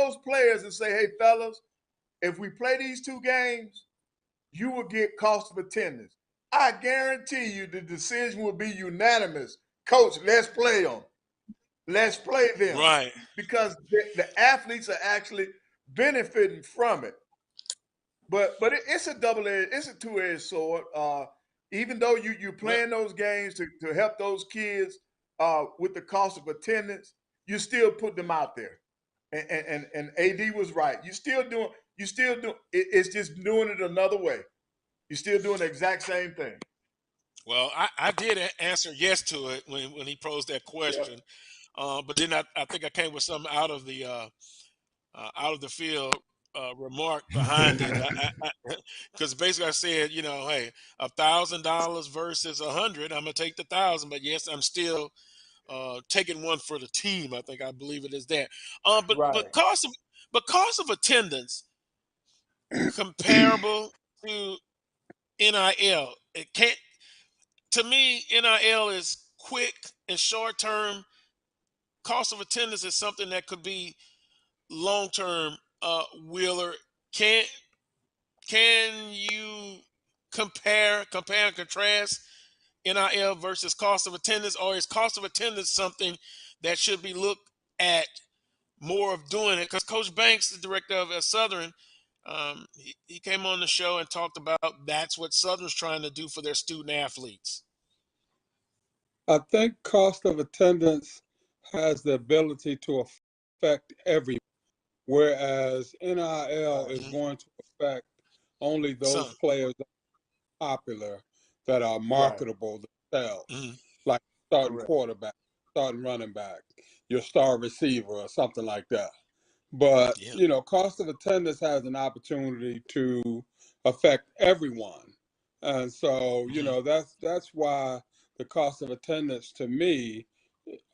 those players and say, hey, fellas, if we play these 2 games, you will get cost of attendance. I guarantee you the decision will be unanimous. Coach, let's play them. Let's play them. Right. Because the athletes are actually benefiting from it. But it's a double-edged, it's a two-edged sword. Even though you're playing those games to help those kids with the cost of attendance, you still put them out there. And AD was right. You still doing it's just doing it another way. You're still doing the exact same thing. Well, I did answer yes to it when he posed that question, but then I think I came with something out of the field remark behind it, because basically I said, hey, $1,000 versus 100, I'm gonna take the 1,000, but yes, I'm still taking one for the team. I believe it is that. But Right. cost of attendance comparable to NIL. It can't. To me, NIL is quick and short term. Cost of attendance is something that could be long term. Wheeler, can you compare and contrast NIL versus cost of attendance, or is cost of attendance something that should be looked at more of doing it? Because Coach Banks, the director of Southern, he came on the show and talked about that's what Southern's trying to do for their student athletes. I think cost of attendance has the ability to affect everyone, whereas NIL is going to affect only those players that are popular, that are marketable themselves, like starting quarterback, starting running back, your star receiver, or something like that. But cost of attendance has an opportunity to affect everyone, and so that's why the cost of attendance to me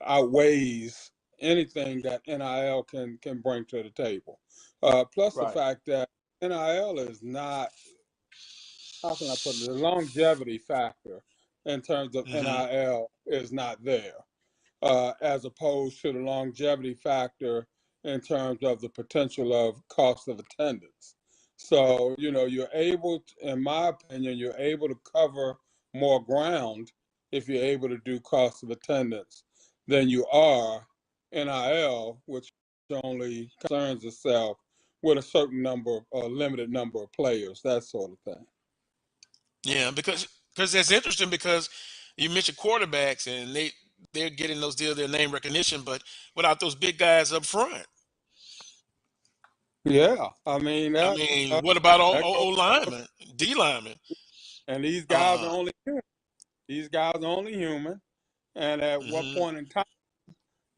outweighs anything that NIL can bring to the table. Plus the fact that NIL is not, how can I put it, the longevity factor in terms of NIL is not there, as opposed to the longevity factor in terms of the potential of cost of attendance. So, you're able, in my opinion, you're able to cover more ground if you're able to do cost of attendance than you are NIL, which only concerns itself with a certain number, a limited number of players, that sort of thing. Yeah, because that's interesting, because you mentioned quarterbacks and they're getting those deals, their name recognition, but without those big guys up front. Yeah, I mean, what about O linemen, D linemen? And these guys are only human. These guys are only human. And at what point in time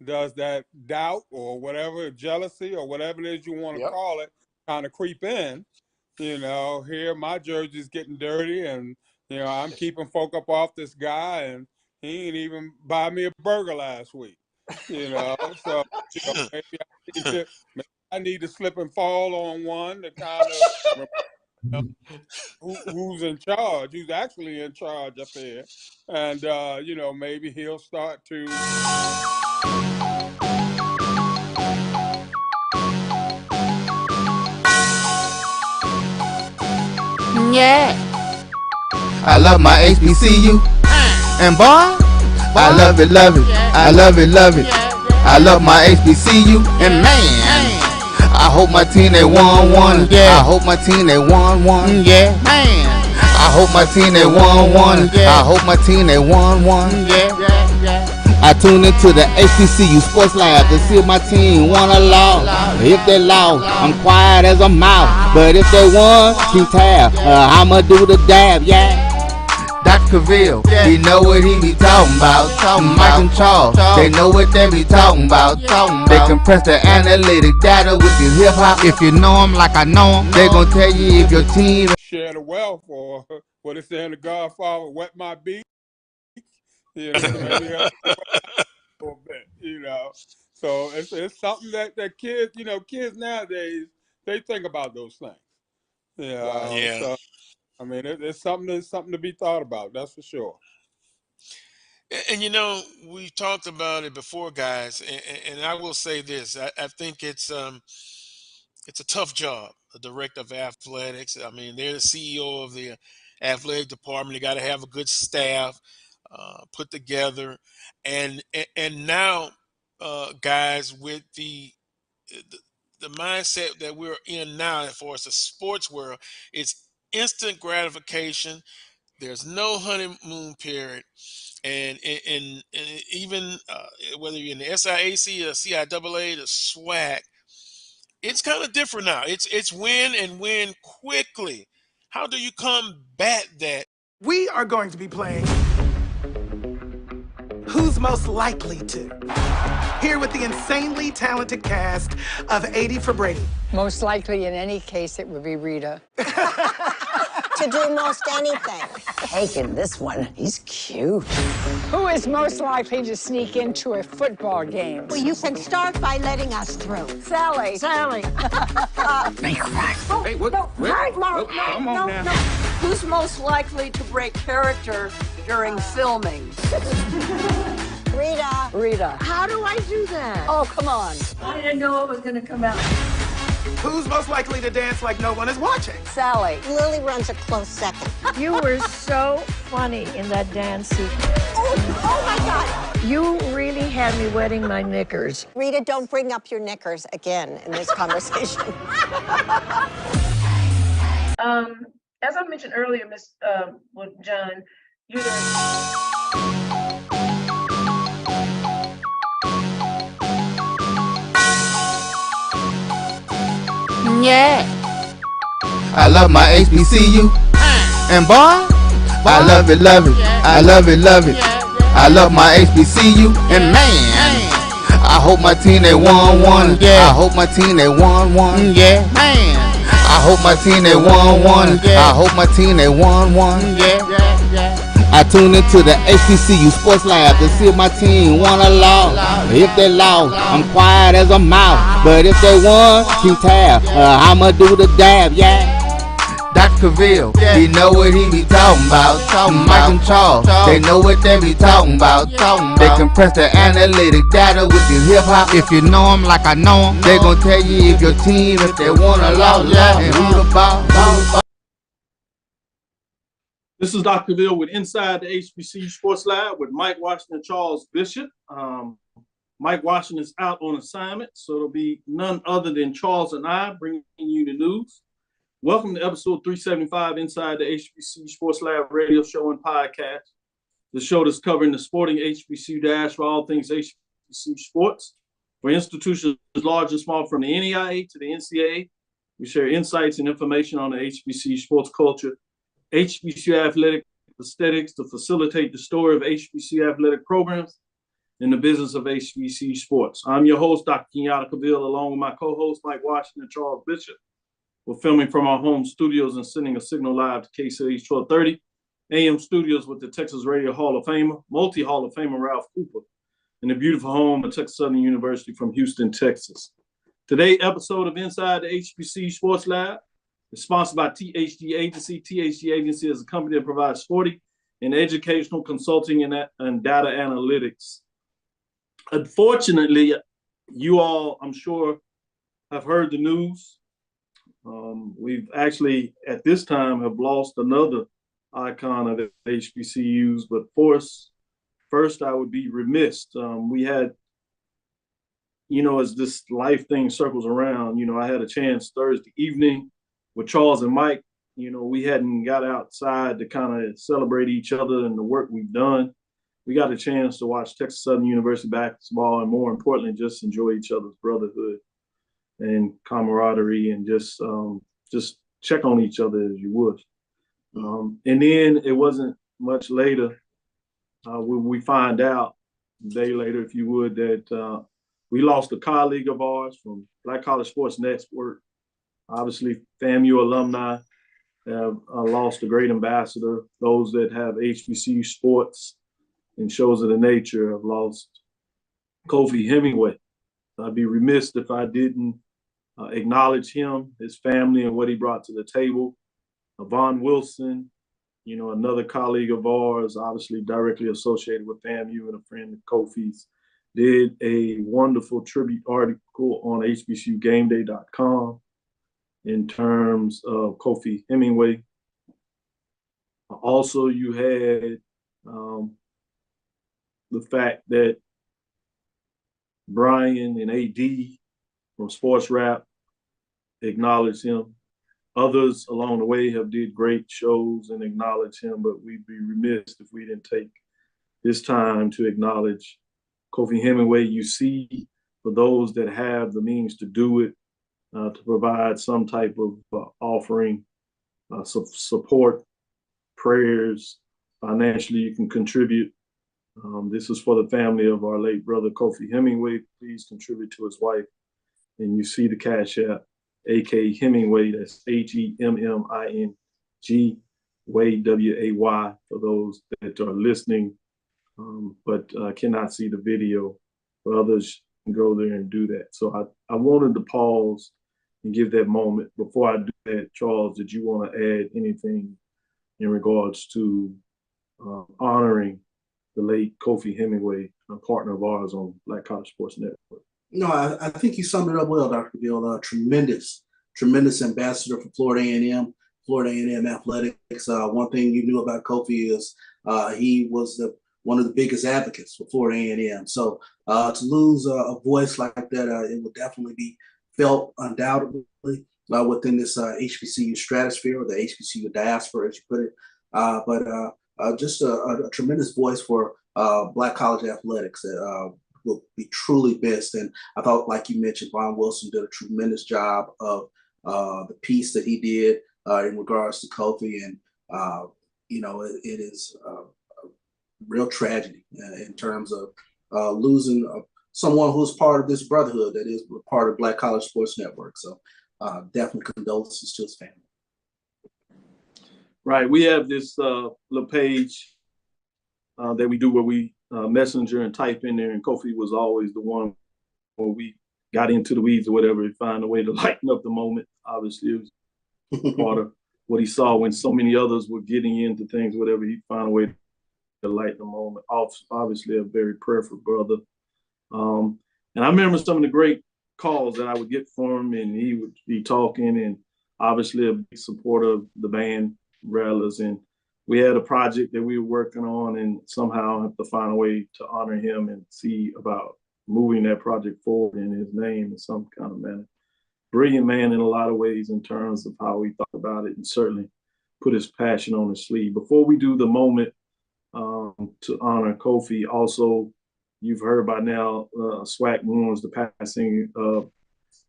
does that doubt or whatever, jealousy or whatever it is you want to call it, kind of creep in? Here my jersey's getting dirty, and I'm keeping folk up off this guy, and he ain't even buy me a burger last week. So maybe I need to slip and fall on one to kind of who's in charge, who's actually in charge up here, and maybe he'll start to. Yeah. I love my HBCU. And boy, I love it, love it. I love it, love it. I love my HBCU. And man, I hope my team they won. Yeah. I hope my team they won. Yeah. Man, I hope my team they won. Yeah. I hope my team they won. Yeah. I tune into the HBCU Sports Lab to see if my team won or lost. If they lost, I'm quiet as a mouse. But if they won, keep tab. I'ma do the dab, yeah. Dr. Cavil, he know what he be talking about. Mike and Charles, they know what they be talking about. They compress the analytic data with your hip hop. If you know them like I know them, they gon' tell you if your team share the wealth, or what it's saying, the Godfather, wet my beat. Maybe a little bit, So it's something that kids, kids nowadays, they think about those things. Yeah. So I mean, it's something to be thought about. That's for sure. And we've talked about it before, guys, and I will say this: I think it's it's a tough job. The director of athletics. I mean, they're the CEO of the athletic department. They got to have a good staff put together, and now, guys, with the the mindset that we're in now, as far as the sports world, it's instant gratification. There's no honeymoon period, and even whether you're in the SIAC or CIAA, the SWAC, it's kind of different now. It's win and win quickly. How do you combat that? We are going to be playing Who's Most Likely To? Here with the insanely talented cast of 80 for Brady. Most likely, in any case, it would be Rita. To do most anything. Taking this one, he's cute. Who is most likely to sneak into a football game? Well, you can start by letting us through. Sally. Sally. Make crack. Hey, what? No, Mark, no, come on now. no. Who's most likely to break character during filming? Rita. Rita. How do I do that? Oh, come on. I didn't know it was going to come out. Who's most likely to dance like no one is watching? Sally. Lily runs a close second. You were so funny in that dance sequence. Oh my God. You really had me wetting my knickers. Rita, don't bring up your knickers again in this conversation. As I mentioned earlier, with John, you're Yeah. I love my HBCU. And boy, I love it, love it. I love it, love it. I love my HBCU. And man, I hope my team they won. Yeah. I hope my team they won. Yeah. Man. I hope my team they won. I hope my team they won. Yeah. I tune into the HBCU Sports Lab to see if my team won or lost. If they lost, I'm quiet as a mouse. But if they won, keep tab. I'ma do the dab, yeah. Dr. Cavil, he know what he be talking about. Mike and Charles, they know what they be talking about. They compress the analytic data with your hip hop. If you know them like I know them, they gon' tell you if your team, if they won or lost, and who the ball. This is Dr. Cavil with Inside the HBCU Sports Lab with Mike Washington and Charles Bishop. Mike Washington is out on assignment, so it'll be none other than Charles and I bringing you the news. Welcome to episode 375 Inside the HBCU Sports Lab radio show and podcast. The show that's covering the sporting HBCU dash for all things HBCU sports. For institutions large and small, from the NEIA to the NCAA, we share insights and information on the HBCU sports culture, HBCU athletic aesthetics to facilitate the story of HBCU athletic programs and the business of HBCU sports. I'm your host, Dr. Kenyatta Cavil, along with my co-host, Mike Washington and Charles Bishop. We're filming from our home studios and sending a signal live to KCH 1230 AM studios with the Texas Radio Hall of Famer, multi-Hall of Famer Ralph Cooper, in the beautiful home of Texas Southern University from Houston, Texas. Today's episode of Inside the HBCU Sports Lab is sponsored by THG Agency. THG Agency is a company that provides sporting and educational consulting and data analytics. Unfortunately, you all, I'm sure, have heard the news. We've actually, at this time, have lost another icon of HBCUs, but first I would be remiss. We had, as this life thing circles around, I had a chance Thursday evening with Charles and Mike. We hadn't got outside to kind of celebrate each other and the work we've done. We got a chance to watch Texas Southern University basketball and, more importantly, just enjoy each other's brotherhood and camaraderie and just check on each other as you would. And then it wasn't much later when we find out, a day later, if you would, that we lost a colleague of ours from Black College Sports Network. Obviously, FAMU alumni have lost a great ambassador. Those that have HBCU sports and shows of the nature have lost Kofi Hemingway. I'd be remiss if I didn't acknowledge him, his family, and what he brought to the table. Vaughn Wilson, another colleague of ours, obviously directly associated with FAMU and a friend of Kofi's, did a wonderful tribute article on HBCUGameday.com. in terms of Kofi Hemingway. Also, you had the fact that Brian and AD from Sports Rap acknowledged him. Others along the way have did great shows and acknowledged him, but we'd be remiss if we didn't take this time to acknowledge Kofi Hemingway. You see, for those that have the means to do it, to provide some type of offering, support, prayers, financially, you can contribute. This is for the family of our late brother Kofi Hemingway. Please contribute to his wife. And you see the Cash App, AK Hemingway, that's HEMMING, Way, WAY, for those that are listening, but cannot see the video. For others, can go there and do that. So I wanted to pause and give that moment. Before I do that, Charles, did you want to add anything in regards to honoring the late Kofi Hemingway, a partner of ours on Black College Sports Network? No, I think you summed it up well, Dr. Bill. Tremendous ambassador for Florida A&M athletics. One thing you knew about Kofi is he was one of the biggest advocates for Florida A&M. So to lose a voice like that, it would definitely be felt undoubtedly within this HBCU stratosphere, or the HBCU diaspora, as you put it. But just a tremendous voice for Black college athletics that will be truly best. And I thought, like you mentioned, Von Wilson did a tremendous job of the piece that he did in regards to Kofi. And, it is a real tragedy in terms of losing someone who's part of this brotherhood that is part of Black College Sports Network. So definitely condolences to his family. Right. We have this little page that we do where we messenger and type in there, and Kofi was always the one when we got into the weeds or whatever, he'd find a way to lighten up the moment. Obviously, it was part of what he saw when so many others were getting into things, whatever, he'd find a way to lighten the moment. Obviously, a very prayerful brother. And I remember some of the great calls that I would get from him, and he would be talking, and obviously a big supporter of the band Rattlers. And we had a project that we were working on, and somehow have to find a way to honor him and see about moving that project forward in his name in some kind of manner. Brilliant man in a lot of ways in terms of how he thought about it, and certainly put his passion on his sleeve. Before we do the moment to honor Kofi, also, you've heard by now, SWAC mourns the passing of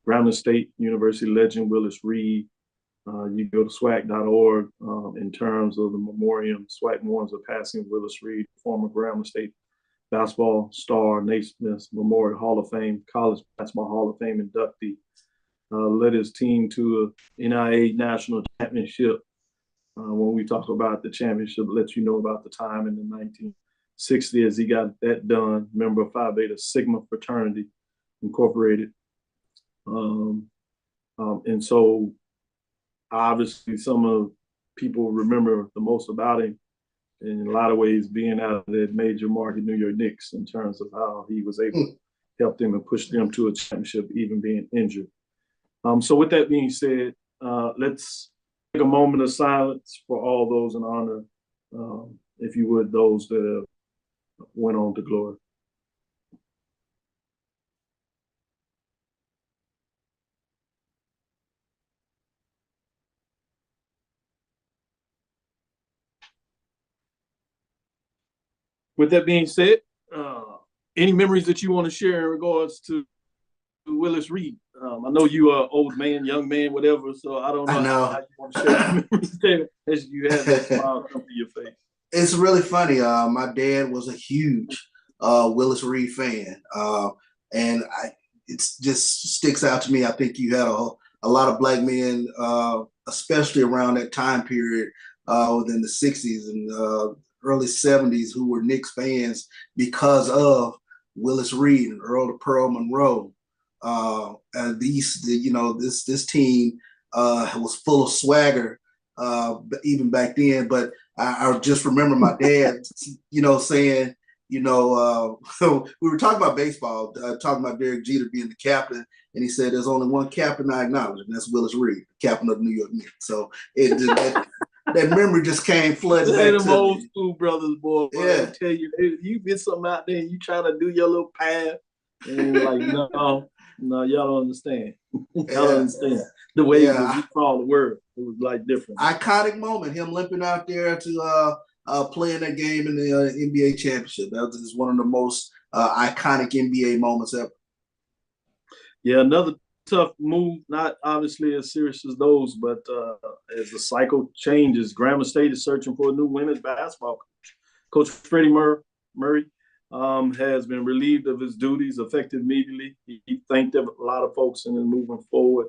Grambling State University legend Willis Reed. You go to SWAC.org in terms of the memoriam. SWAC mourns the passing of Willis Reed, former Grambling State basketball star, Naismith Memorial Hall of Fame, College Basketball Hall of Fame inductee. Led his team to a NIA national championship. When we talk about the championship, let you know about the time in the 1960s as he got that done. Member of Phi Beta Sigma Fraternity Incorporated. And so obviously some of people remember the most about him in a lot of ways being out of that major market New York Knicks in terms of how he was able to help them and push them to a championship, even being injured. So with that being said, let's take a moment of silence for all those in honor, if you would, those that went on to glory. With that being said, any memories that you want to share in regards to Willis Reed? I know you are old man, young man, whatever, so I don't know how you want to share memories there as you have that smile come to your face. It's really funny. My dad was a huge Willis Reed fan, and it just sticks out to me. I think you had a lot of black men, especially around that time period within the 60s and early 70s, who were Knicks fans because of Willis Reed and Earl to Pearl Monroe. And this team was full of swagger even back then. But I just remember my dad, saying, we were talking about baseball, talking about Derek Jeter being the captain, and he said, "There's only one captain I acknowledge, and that's Willis Reed, captain of the New York Knicks." So that memory just came flooding back to old me. school brothers, boy. Yeah. I tell you, you get something out there and you trying to do your little path, and you're like, no, y'all don't understand. Y'all don't understand the way that we call the word. It was like different. Iconic moment, him limping out there to play in that game in the NBA championship. That was just one of the most iconic NBA moments ever. Yeah, another tough move, not obviously as serious as those, but as the cycle changes, Grambling State is searching for a new women's basketball coach. Coach Freddie Murray has been relieved of his duties effective immediately. He thanked a lot of folks and then moving forward.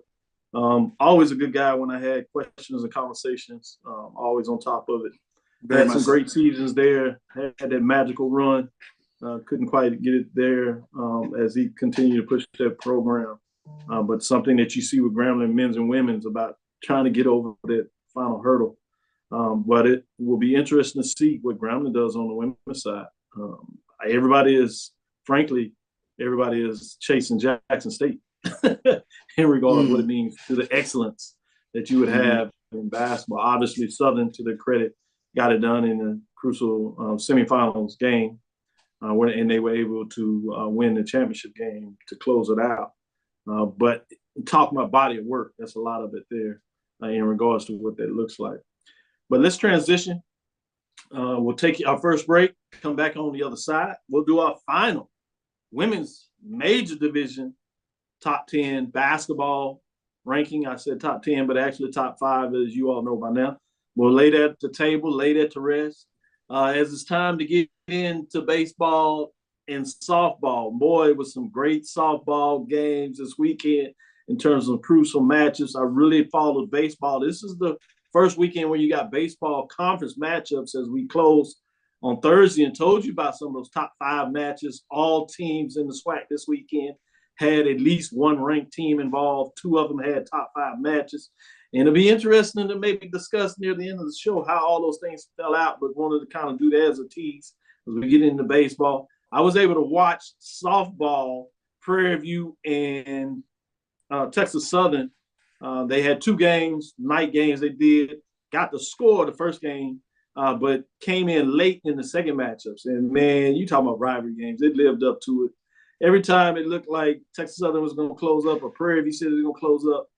Always a good guy when I had questions and conversations, always on top of it. Had some great seasons there, had that magical run. Couldn't quite get it there as he continued to push that program. But something that you see with Grambling men's and women's about trying to get over that final hurdle. But it will be interesting to see what Grambling does on the women's side. Everybody is chasing Jackson State in regard to what it means to the excellence that you would have in basketball. Obviously, Southern, to their credit, got it done in a crucial semifinals game. And they were able to win the championship game to close it out. But talking about body of work, that's a lot of it there in regards to what that looks like. But let's transition. We'll take our first break, come back on the other side. We'll do our final women's major division top 10 basketball ranking. I said top 10, but actually top 5, as you all know by now. We'll lay that at the table, lay that to rest. As it's time to get into baseball and softball. Boy, it was some great softball games this weekend in terms of crucial matches. I really followed baseball. This is the first weekend where you got baseball conference matchups as we close on Thursday, and told you about some of those top 5 matches. All teams in the SWAC this weekend had at least one ranked team involved. 2 of them had top 5 matches. And it'll be interesting to maybe discuss near the end of the show how all those things fell out, but wanted to kind of do that as a tease as we get into baseball. I was able to watch softball, Prairie View and Texas Southern. They had 2 games, night games they did, got the score of the first game, but came in late in the second matchups. And, man, you talking about rivalry games. It lived up to it. Every time it looked like Texas Southern was going to close up or Prairie View said it was going to close up,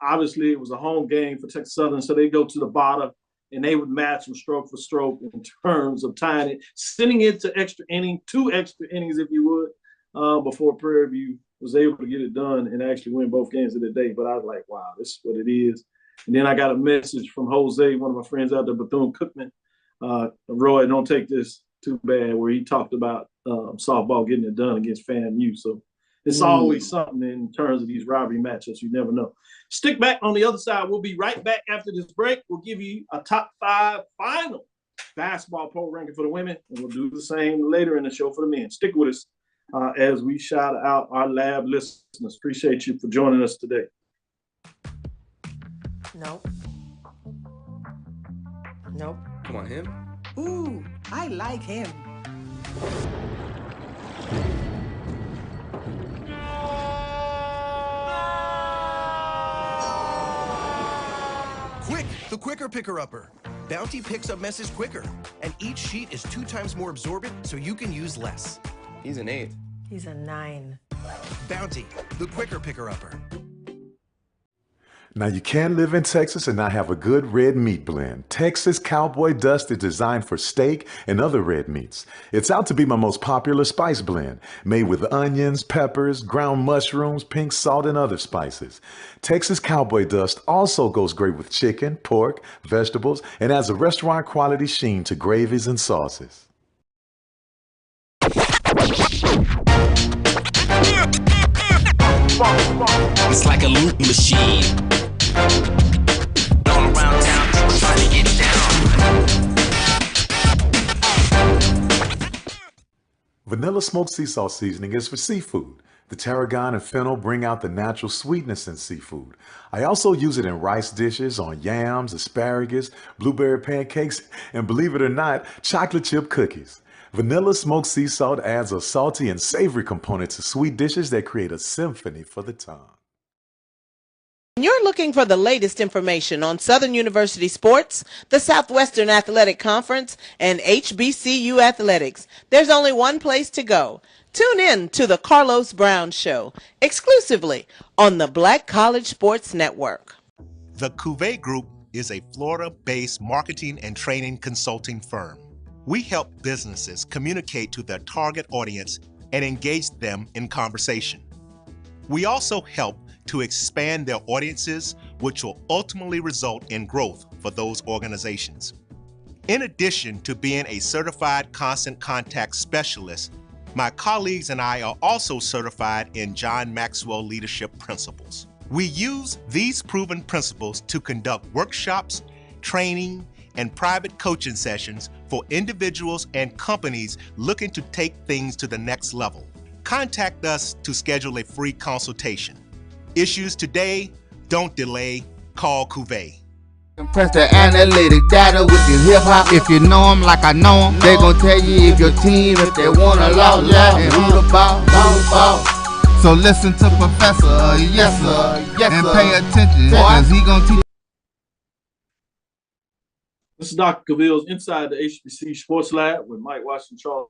obviously it was a home game for Texas Southern, so they go to the bottom and they would match them stroke for stroke in terms of tying it, sending it to extra inning, 2 extra innings, if you would, before Prairie View was able to get it done and actually win both games of the day. But I was like, wow, this is what it is. And then I got a message from Jose, one of my friends out there, Bethune-Cookman. Roy, don't take this too bad, where he talked about softball getting it done against FAMU. So it's always something in terms of these rivalry matchups. You never know. Stick back on the other side. We'll be right back after this break. We'll give you a top 5 final basketball poll ranking for the women, and we'll do the same later in the show for the men. Stick with us as we shout out our lab listeners. Appreciate you for joining us today. Nope. Nope. Come on, him. Ooh, I like him. Quick, the quicker picker-upper. Bounty picks up messes quicker, and each sheet is 2 times more absorbent, so you can use less. He's an 8. He's a 9. Bounty, the quicker picker-upper. Now, you can't live in Texas and not have a good red meat blend. Texas Cowboy Dust is designed for steak and other red meats. It's out to be my most popular spice blend, made with onions, peppers, ground mushrooms, pink salt, and other spices. Texas Cowboy Dust also goes great with chicken, pork, vegetables, and adds a restaurant quality sheen to gravies and sauces. It's like a loop machine. All around town, people trying to get down. Vanilla smoked sea salt seasoning is for seafood. The tarragon and fennel bring out the natural sweetness in seafood. I also use it in rice dishes, on yams, asparagus, blueberry pancakes, and believe it or not, chocolate chip cookies. Vanilla smoked sea salt adds a salty and savory component to sweet dishes that create a symphony for the tongue. When you're looking for the latest information on Southern University sports, the Southwestern Athletic Conference, and HBCU athletics, there's only one place to go. Tune in to the Carlos Brown Show, exclusively on the Black College Sports Network. The Cavil Group is a Florida-based marketing and training consulting firm. We help businesses communicate to their target audience and engage them in conversation. We also help to expand their audiences, which will ultimately result in growth for those organizations. In addition to being a certified constant contact specialist, my colleagues and I are also certified in John Maxwell Leadership Principles. We use these proven principles to conduct workshops, training, and private coaching sessions for individuals and companies looking to take things to the next level. Contact us to schedule a free consultation. Issues today, don't delay, call Cavil. Press the analytic data with your hip hop. If you know them like I know them, they gon' tell you if your team, if they wanna lose, and who the ball. So listen to Professor, yes sir, and pay attention, cause he gon' teach. This is Dr. Cavil's Inside the HBCU Sports Lab with Mike Washington, Charles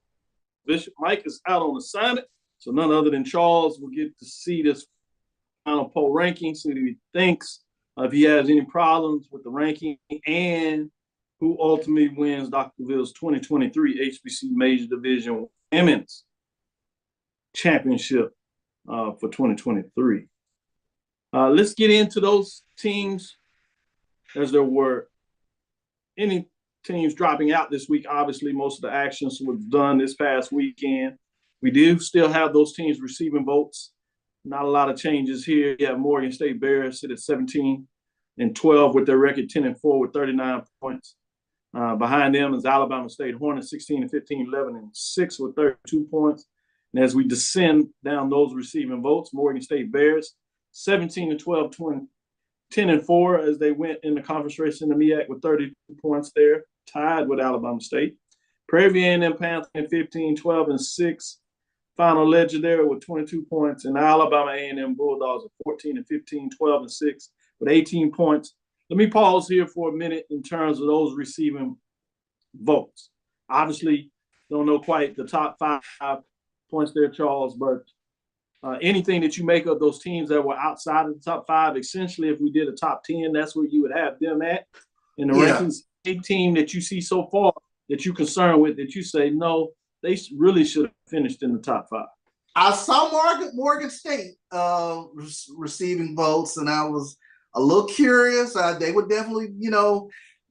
Bishop. Mike is out on assignment, so none other than Charles will get to see this final poll ranking, see what he thinks, if he has any problems with the ranking, and who ultimately wins Dr. Cavil's 2023 HBCU Major Division Women's Championship for 2023. Let's get into those teams as there were any teams dropping out this week. Obviously, most of the actions was done this past weekend. We do still have those teams receiving votes. Not a lot of changes here. You have Morgan State Bears sit at 17-12 with their record 10-4 with 39 points. Behind them is Alabama State Hornets 16-15, 11-6 with 32 points. And as we descend down those receiving votes, Morgan State Bears 17-12, 10-4 as they went in the conference race in the MEAC with 32 points there, tied with Alabama State. Prairie View A&M Panthers 15, 12-6. Final ledger there with 22 points, and Alabama A&M Bulldogs are 14-15, 12-6 with 18 points. Let me pause here for a minute in terms of those receiving votes. Obviously, don't know quite the top 5 points there, Charles, but anything that you make of those teams that were outside of the top 5, essentially, if we did a top 10, that's where you would have them at in the rankings. A team that you see so far that you're concerned with, that you say, no, they really should have finished in the top 5. I saw Morgan State receiving votes, and I was a little curious. They would definitely,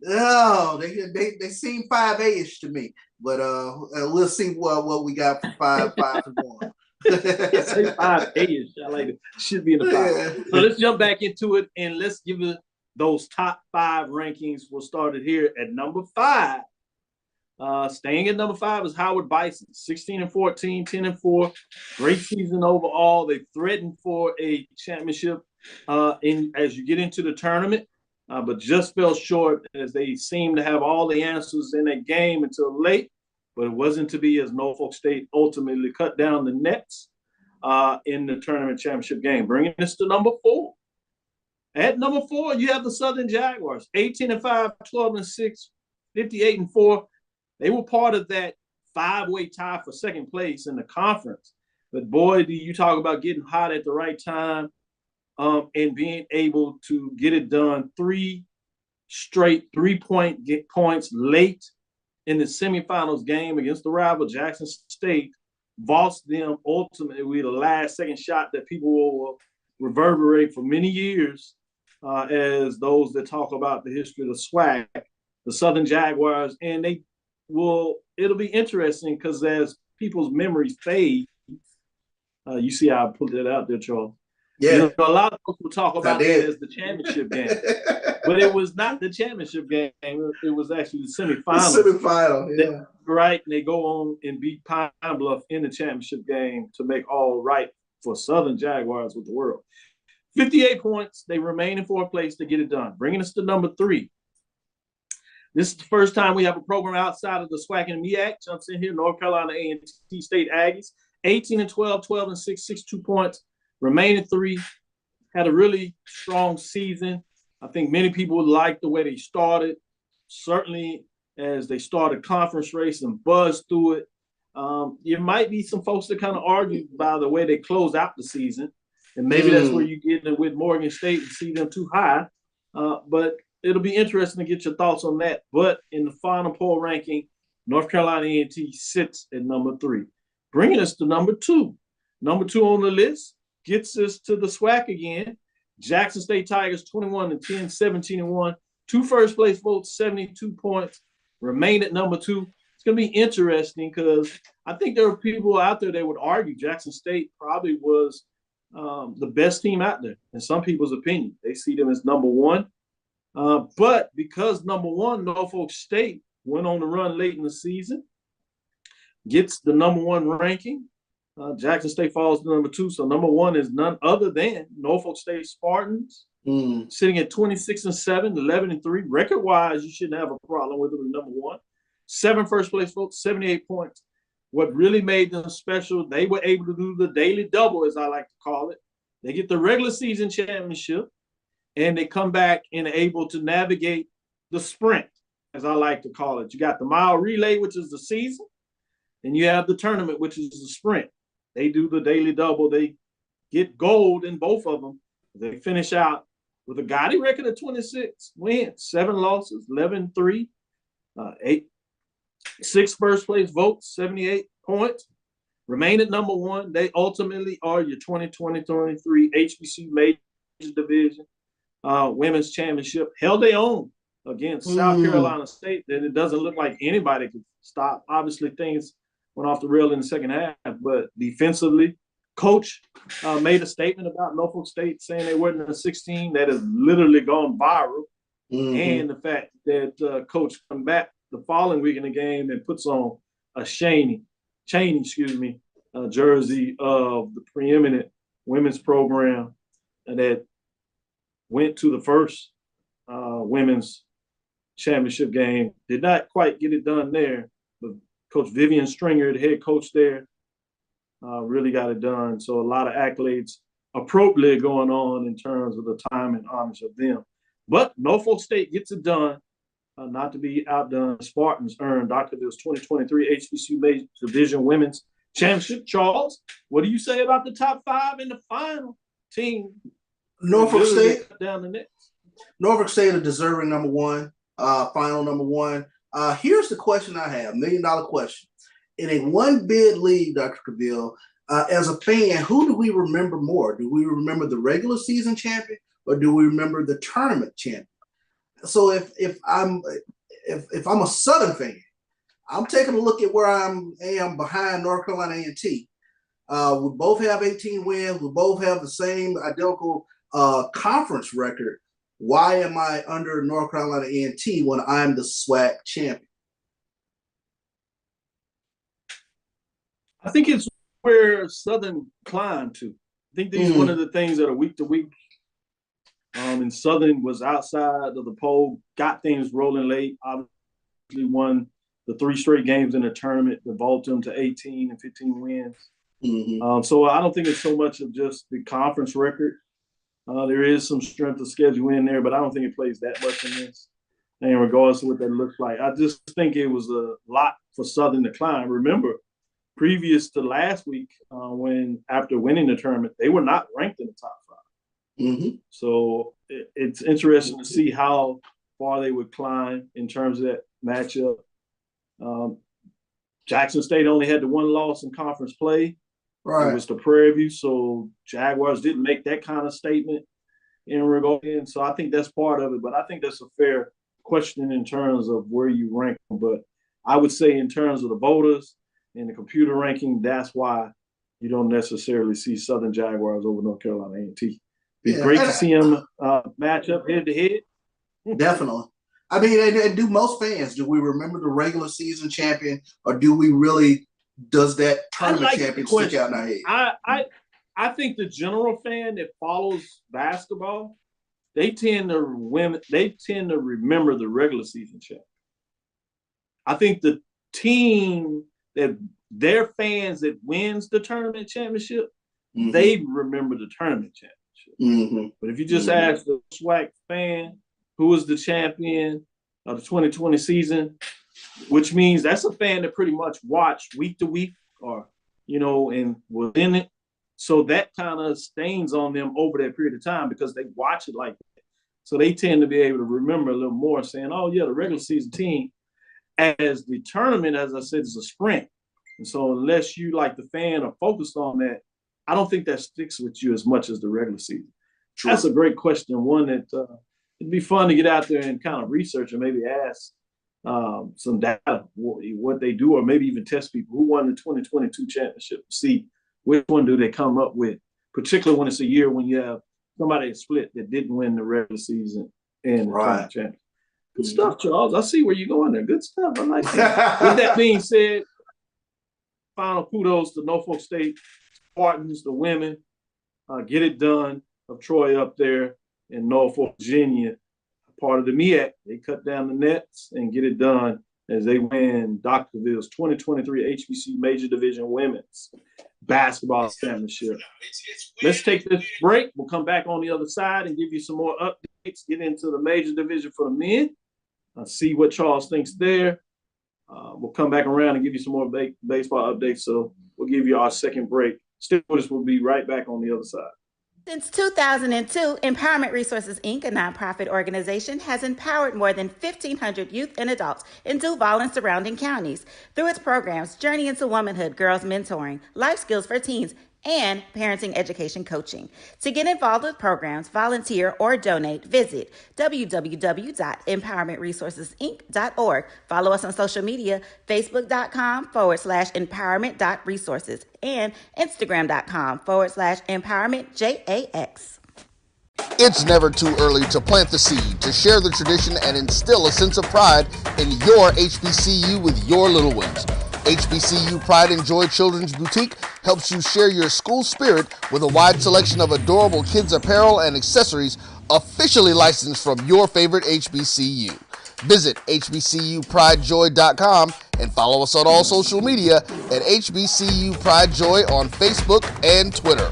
they seem 5A-ish to me. But we'll see what we got for 5 and 1. Say 5A-ish. I like it. Should be in the 5. Yeah. So let's jump back into it, and let's give it those top 5 rankings. We'll start it here at number 5. Staying at number 5 is Howard Bison, 16-14, 10-4. Great season overall. They threatened for a championship as you get into the tournament, but just fell short as they seemed to have all the answers in that game until late. But it wasn't to be, as Norfolk State ultimately cut down the nets in the tournament championship game, bringing us to number 4. At number 4, you have the Southern Jaguars, 18-5, 12-6, 58-4. They were part of that 5-way tie for second place in the conference. But boy, do you talk about getting hot at the right time and being able to get it done. 3 straight 3-point points late in the semifinals game against the rival Jackson State, vaults them ultimately with the last-second shot that people will reverberate for many years as those that talk about the history of the SWAC, the Southern Jaguars, and it'll be interesting because as people's memories fade, you see how I put that out there, Charles. Yeah. A lot of people talk about it as the championship game, but it was not the championship game. It was actually the semifinals. The semifinal, yeah. Right, and they go on and beat Pine Bluff in the championship game to make all right for Southern Jaguars with the world. 58 points. They remain in 4th place to get it done. Bringing us to number 3. This is the first time we have a program outside of the SWAC and MEAC. Jumps in here, North Carolina A&T State Aggies, 18-12, 12-6, 62 points, remaining 3. Had a really strong season. I think many people liked the way they started. Certainly, as they started conference race and buzzed through it. There might be some folks that kind of argue by the way they close out the season. And maybe that's where you get in with Morgan State and see them too high. But it'll be interesting to get your thoughts on that. But in the final poll ranking, North Carolina A&T sits at number 3, bringing us to number 2. Number 2 on the list gets us to the SWAC again. Jackson State Tigers 21-10, 17-1. 2 first place votes, 72 points. Remain at number 2. It's going to be interesting because I think there are people out there that would argue Jackson State probably was the best team out there in some people's opinion. They see them as number 1. But because number 1, Norfolk State, went on the run late in the season, gets the number 1 ranking. Jackson State falls to number 2. So number 1 is none other than Norfolk State Spartans, sitting at 26-7, 11-3. Record-wise, you shouldn't have a problem with them at number 1. 7 first place votes, 78 points. What really made them special, they were able to do the daily double, as I like to call it. They get the regular season championship, and they come back and are able to navigate the sprint, as I like to call it. You got the mile relay, which is the season, and you have the tournament, which is the sprint. They do the daily double. They get gold in both of them. They finish out with a gaudy record of 26 wins, 7 losses, 11-3, 6 first place votes, 78 points. Remain at number 1. They ultimately are your 2020-23 HBCU Major Division Women's Championship. Held their own against South Carolina State that it doesn't look like anybody could stop. Obviously, things went off the rail in the second half, but defensively, Coach made a statement about Norfolk State saying they weren't in a 16 that has literally gone viral. And the fact that Coach come back the following week in the game and puts on a Cheney, jersey of the preeminent women's program that went to the first women's championship game. Did not quite get it done there, but Coach Vivian Stringer, the head coach there, really got it done. So a lot of accolades appropriately going on in terms of the time and homage of them. But Norfolk State gets it done. Not to be outdone, Spartans earned Dr. Bill's 2023 HBCU Major Division Women's Championship. Charles, what do you say about the top 5 in the final team? Norfolk State down the next. Norfolk State a deserving number 1, final number 1. Here's the question I have, $1 million question. In a 1-bid league, Dr. Cavil, as a fan, who do we remember more? Do we remember the regular season champion or do we remember the tournament champion? So if I'm a Southern fan, I'm taking a look at where I am behind North Carolina A&T. We both have 18 wins. We both have the same identical conference record. Why am I under North Carolina A&T when I'm the SWAC champion? I think it's where Southern climbed to. I think these are one of the things that are week to week. And Southern was outside of the poll, got things rolling late, obviously won the 3 straight games in the tournament that vaulted them to 18 and 15 wins. So I don't think it's so much of just the conference record. There is some strength of schedule in there, but I don't think it plays that much in this. And regardless of what that looks like, I just think it was a lot for Southern to climb. Remember, previous to last week, when after winning the tournament, they were not ranked in the top 5. So it's interesting to see how far they would climb in terms of that matchup. Jackson State only had the 1 loss in conference play. Right. It was the Prairie View, so Jaguars didn't make that kind of statement in regard. And so I think that's part of it, but I think that's a fair question in terms of where you rank them. But I would say in terms of the voters and the computer ranking, that's why you don't necessarily see Southern Jaguars over North Carolina A&T. Be great to see them match up head to head. Definitely. I mean, and do most fans, do we remember the regular season champion or do we really, does that tournament champion stick out in our head? I think the general fan that follows basketball, they tend to remember the regular season champion. I think the team that their fans that wins the tournament championship, they remember the tournament championship. But if you just ask the SWAC fan who was the champion of the 2020 season, which means that's a fan that pretty much watched week to week or, and was in it. So that kind of stains on them over that period of time because they watch it like that. So they tend to be able to remember a little more, saying, oh, yeah, the regular season team, as the tournament, as I said, is a sprint. And so unless you, like the fan, are focused on that, I don't think that sticks with you as much as the regular season. True. That's a great question, one that it'd be fun to get out there and kind of research and maybe ask some data, what they do, or maybe even test people who won the 2022 championship, see which one do they come up with, particularly when it's a year when you have somebody that split that didn't win the regular season and the tournament championship. Good stuff, Charles. I see where you're going there. Good stuff. I like that. With that being said, final kudos to Norfolk State Spartans, the women. Get it done of Troy up there in Norfolk, Virginia. Part of the MEAC, they cut down the nets and get it done as they win Dr. Cavill's 2023 HBCU Major Division Women's Basketball Championship. Let's take this break. We'll come back on the other side and give you some more updates, get into the Major Division for the men, see what Charles thinks there. We'll come back around and give you some more baseball updates. So we'll give you our second break. Still with us, we'll be right back on the other side. Since 2002, Empowerment Resources, Inc., a nonprofit organization, has empowered more than 1,500 youth and adults in Duval and surrounding counties through its programs Journey into Womanhood, Girls Mentoring, Life Skills for Teens, and parenting education coaching. To get involved with programs, volunteer, or donate, visit www.empowermentresourcesinc.org. Follow us on social media, facebook.com/empowerment.resources and instagram.com/empowermentJAX. It's never too early to plant the seed, to share the tradition, and instill a sense of pride in your HBCU with your little ones. HBCU Pride and Joy Children's Boutique helps you share your school spirit with a wide selection of adorable kids' apparel and accessories officially licensed from your favorite HBCU. Visit hbcupridejoy.com and follow us on all social media at HBCU Pride Joy on Facebook and Twitter.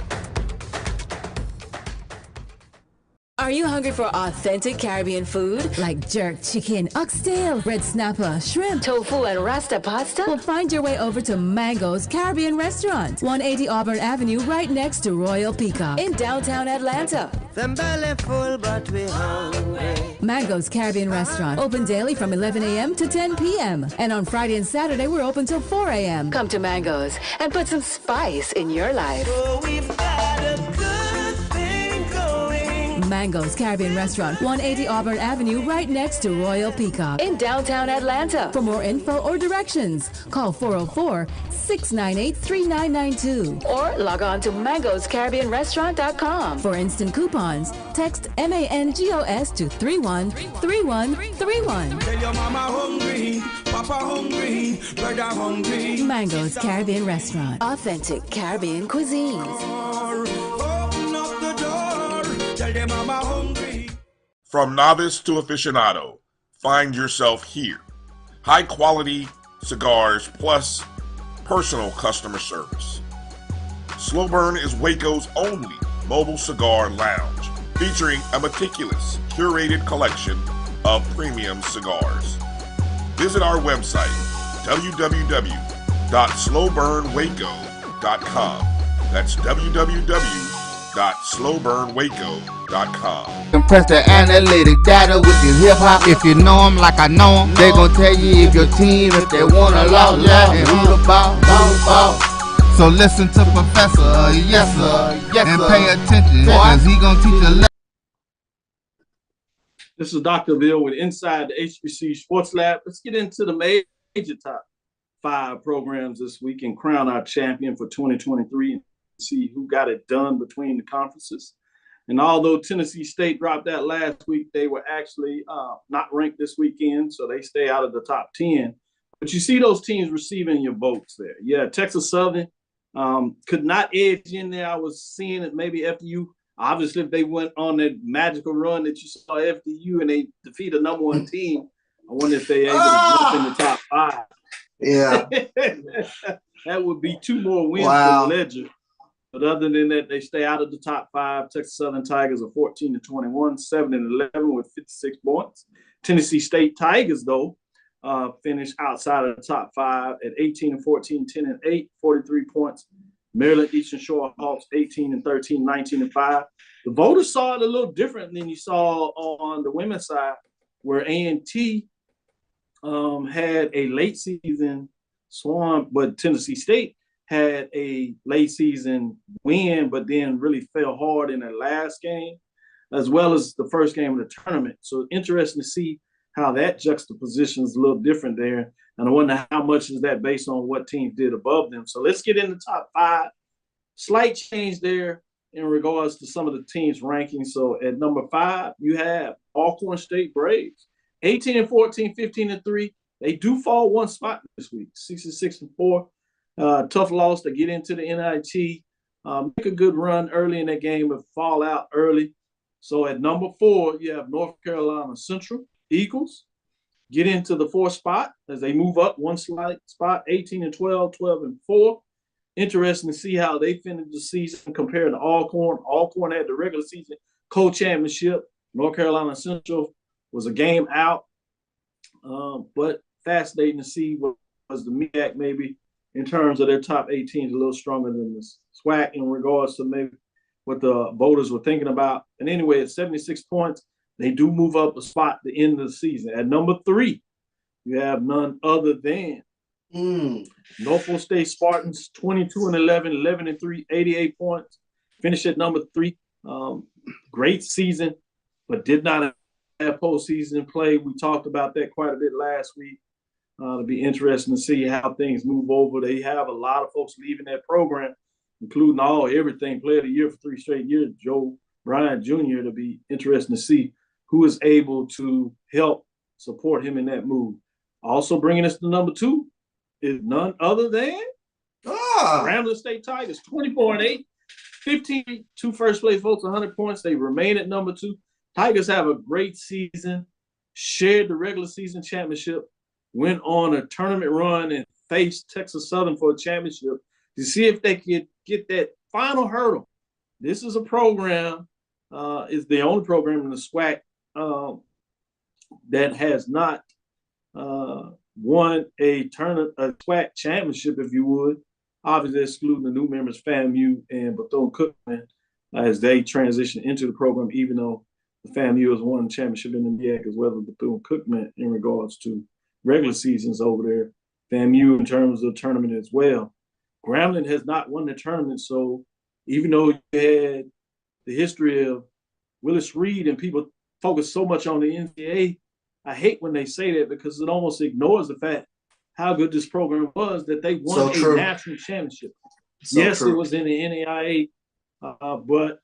Are you hungry for authentic Caribbean food? Like jerk chicken, oxtail, red snapper, shrimp, tofu, and rasta pasta? Well, find your way over to Mango's Caribbean Restaurant, 180 Auburn Avenue, right next to Royal Peacock in downtown Atlanta. Them belly full, but we hungry. Mango's Caribbean Restaurant, open daily from 11 a.m. to 10 p.m. And on Friday and Saturday, we're open till 4 a.m. Come to Mango's and put some spice in your life. Oh, we've got a good thing going. Mango's Caribbean Restaurant, 180 Auburn Avenue, right next to Royal Peacock in downtown Atlanta. For more info or directions, call 404-698-3992 or log on to mangoscaribbeanrestaurant.com. For instant coupons, text MANGOS to 313131. Tell your mama hungry, papa hungry, brother hungry. Mango's Caribbean Restaurant, authentic Caribbean cuisines. Open up the door, tell your mama hungry. From novice to aficionado, find yourself here. High quality cigars plus personal customer service. Slow Burn is Waco's only mobile cigar lounge, featuring a meticulous, curated collection of premium cigars. Visit our website, www.slowburnwaco.com. That's www.slowburnwaco.com. Compress the analytic data with your hip hop. If you know them like I know them, they gon' tell you if your team, if they wanna loud and who the ball. So listen to Professor, yes sir, and pay attention, cause he gon' teach a lesson. This is Dr. Bill with Inside the HBCU Sports Lab. Let's get into the major top 5 programs this week and crown our champion for 2023 and see who got it done between the conferences. And although Tennessee State dropped that last week, they were actually not ranked this weekend, so they stay out of the top 10. But you see those teams receiving your votes there. Yeah, Texas Southern could not edge in there. I was seeing it maybe FDU. Obviously, if they went on that magical run that you saw FDU and they defeat a number 1 team, I wonder if they able to jump in the top 5. Yeah. That would be 2 more wins Wow. for Ledger. But other than that, they stay out of the top 5. Texas Southern Tigers are 14-21, 7-11 with 56 points. Tennessee State Tigers, though, finished outside of the top 5 at 18-14, 10-8, 43 points. Maryland Eastern Shore Hawks 18-13, 19-5. The voters saw it a little different than you saw on the women's side, where A&T had a late season swan, but Tennessee State had a late season win, but then really fell hard in their last game, as well as the first game of the tournament. So interesting to see how that juxtaposition is a little different there. And I wonder how much is that based on what teams did above them. So let's get in the top 5. Slight change there in regards to some of the teams' rankings. So at number 5, you have Alcorn State Braves, 18-14, 15-3. They do fall 1 spot this week, 66-4. Tough loss to get into the NIT. Make a good run early in that game, but fall out early. So at number 4, you have North Carolina Central Eagles get into the 4th spot as they move up 1 slight spot, 18-12, 12-4. Interesting to see how they finished the season compared to Alcorn. Alcorn had the regular season co-championship. North Carolina Central was a game out, but fascinating to see what was the MEAC maybe in terms of their top 8 teams, a little stronger than the SWAC in regards to maybe what the voters were thinking about. And anyway, at 76 points, they do move up a spot at the end of the season. At number 3, you have none other than Norfolk State Spartans, 22-11, 11-3, 88 points. Finished at number 3. Great season, but did not have postseason play. We talked about that quite a bit last week. It'll be interesting to see how things move over. They have a lot of folks leaving that program, including everything player of the year for 3 straight years, Joe Bryant Jr. It'll be interesting to see who is able to help support him in that move. Also bringing us to number 2 is none other than Grambling State Tigers, 24-8, 15 first place votes, 100 points. They remain at number 2. Tigers have a great season, shared the regular season championship, went on a tournament run and faced Texas Southern for a championship to see if they could get that final hurdle. This is a program, is the only program in the SWAC that has not won a SWAC championship, if you would. Obviously, excluding the new members, FAMU and Bethune-Cookman, as they transition into the program, even though the FAMU has won the championship in the MEAC as well as Bethune-Cookman in regards to regular seasons over there. FAMU in terms of the tournament as well. Grambling has not won the tournament, so even though you had the history of Willis Reed and people focus so much on the NCAA, I hate when they say that because it almost ignores the fact how good this program was that they won a national championship. Yes, it was in the NAIA, but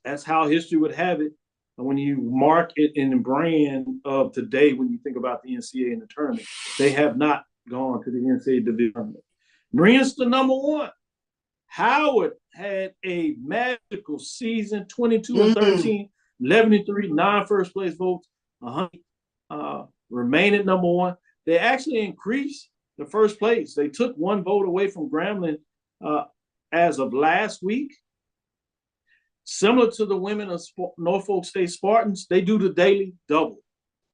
that's how history would have it. And when you mark it in the brand of today, when you think about the NCAA and the tournament, they have not gone to the NCAA division tournament. Bring us to number 1. Howard had a magical season, 22-13, 11-3, 9 first place votes, 100, remain at number 1. They actually increased the first place. They took 1 vote away from Grambling as of last week. Similar to the women of Norfolk State Spartans, they do the daily double.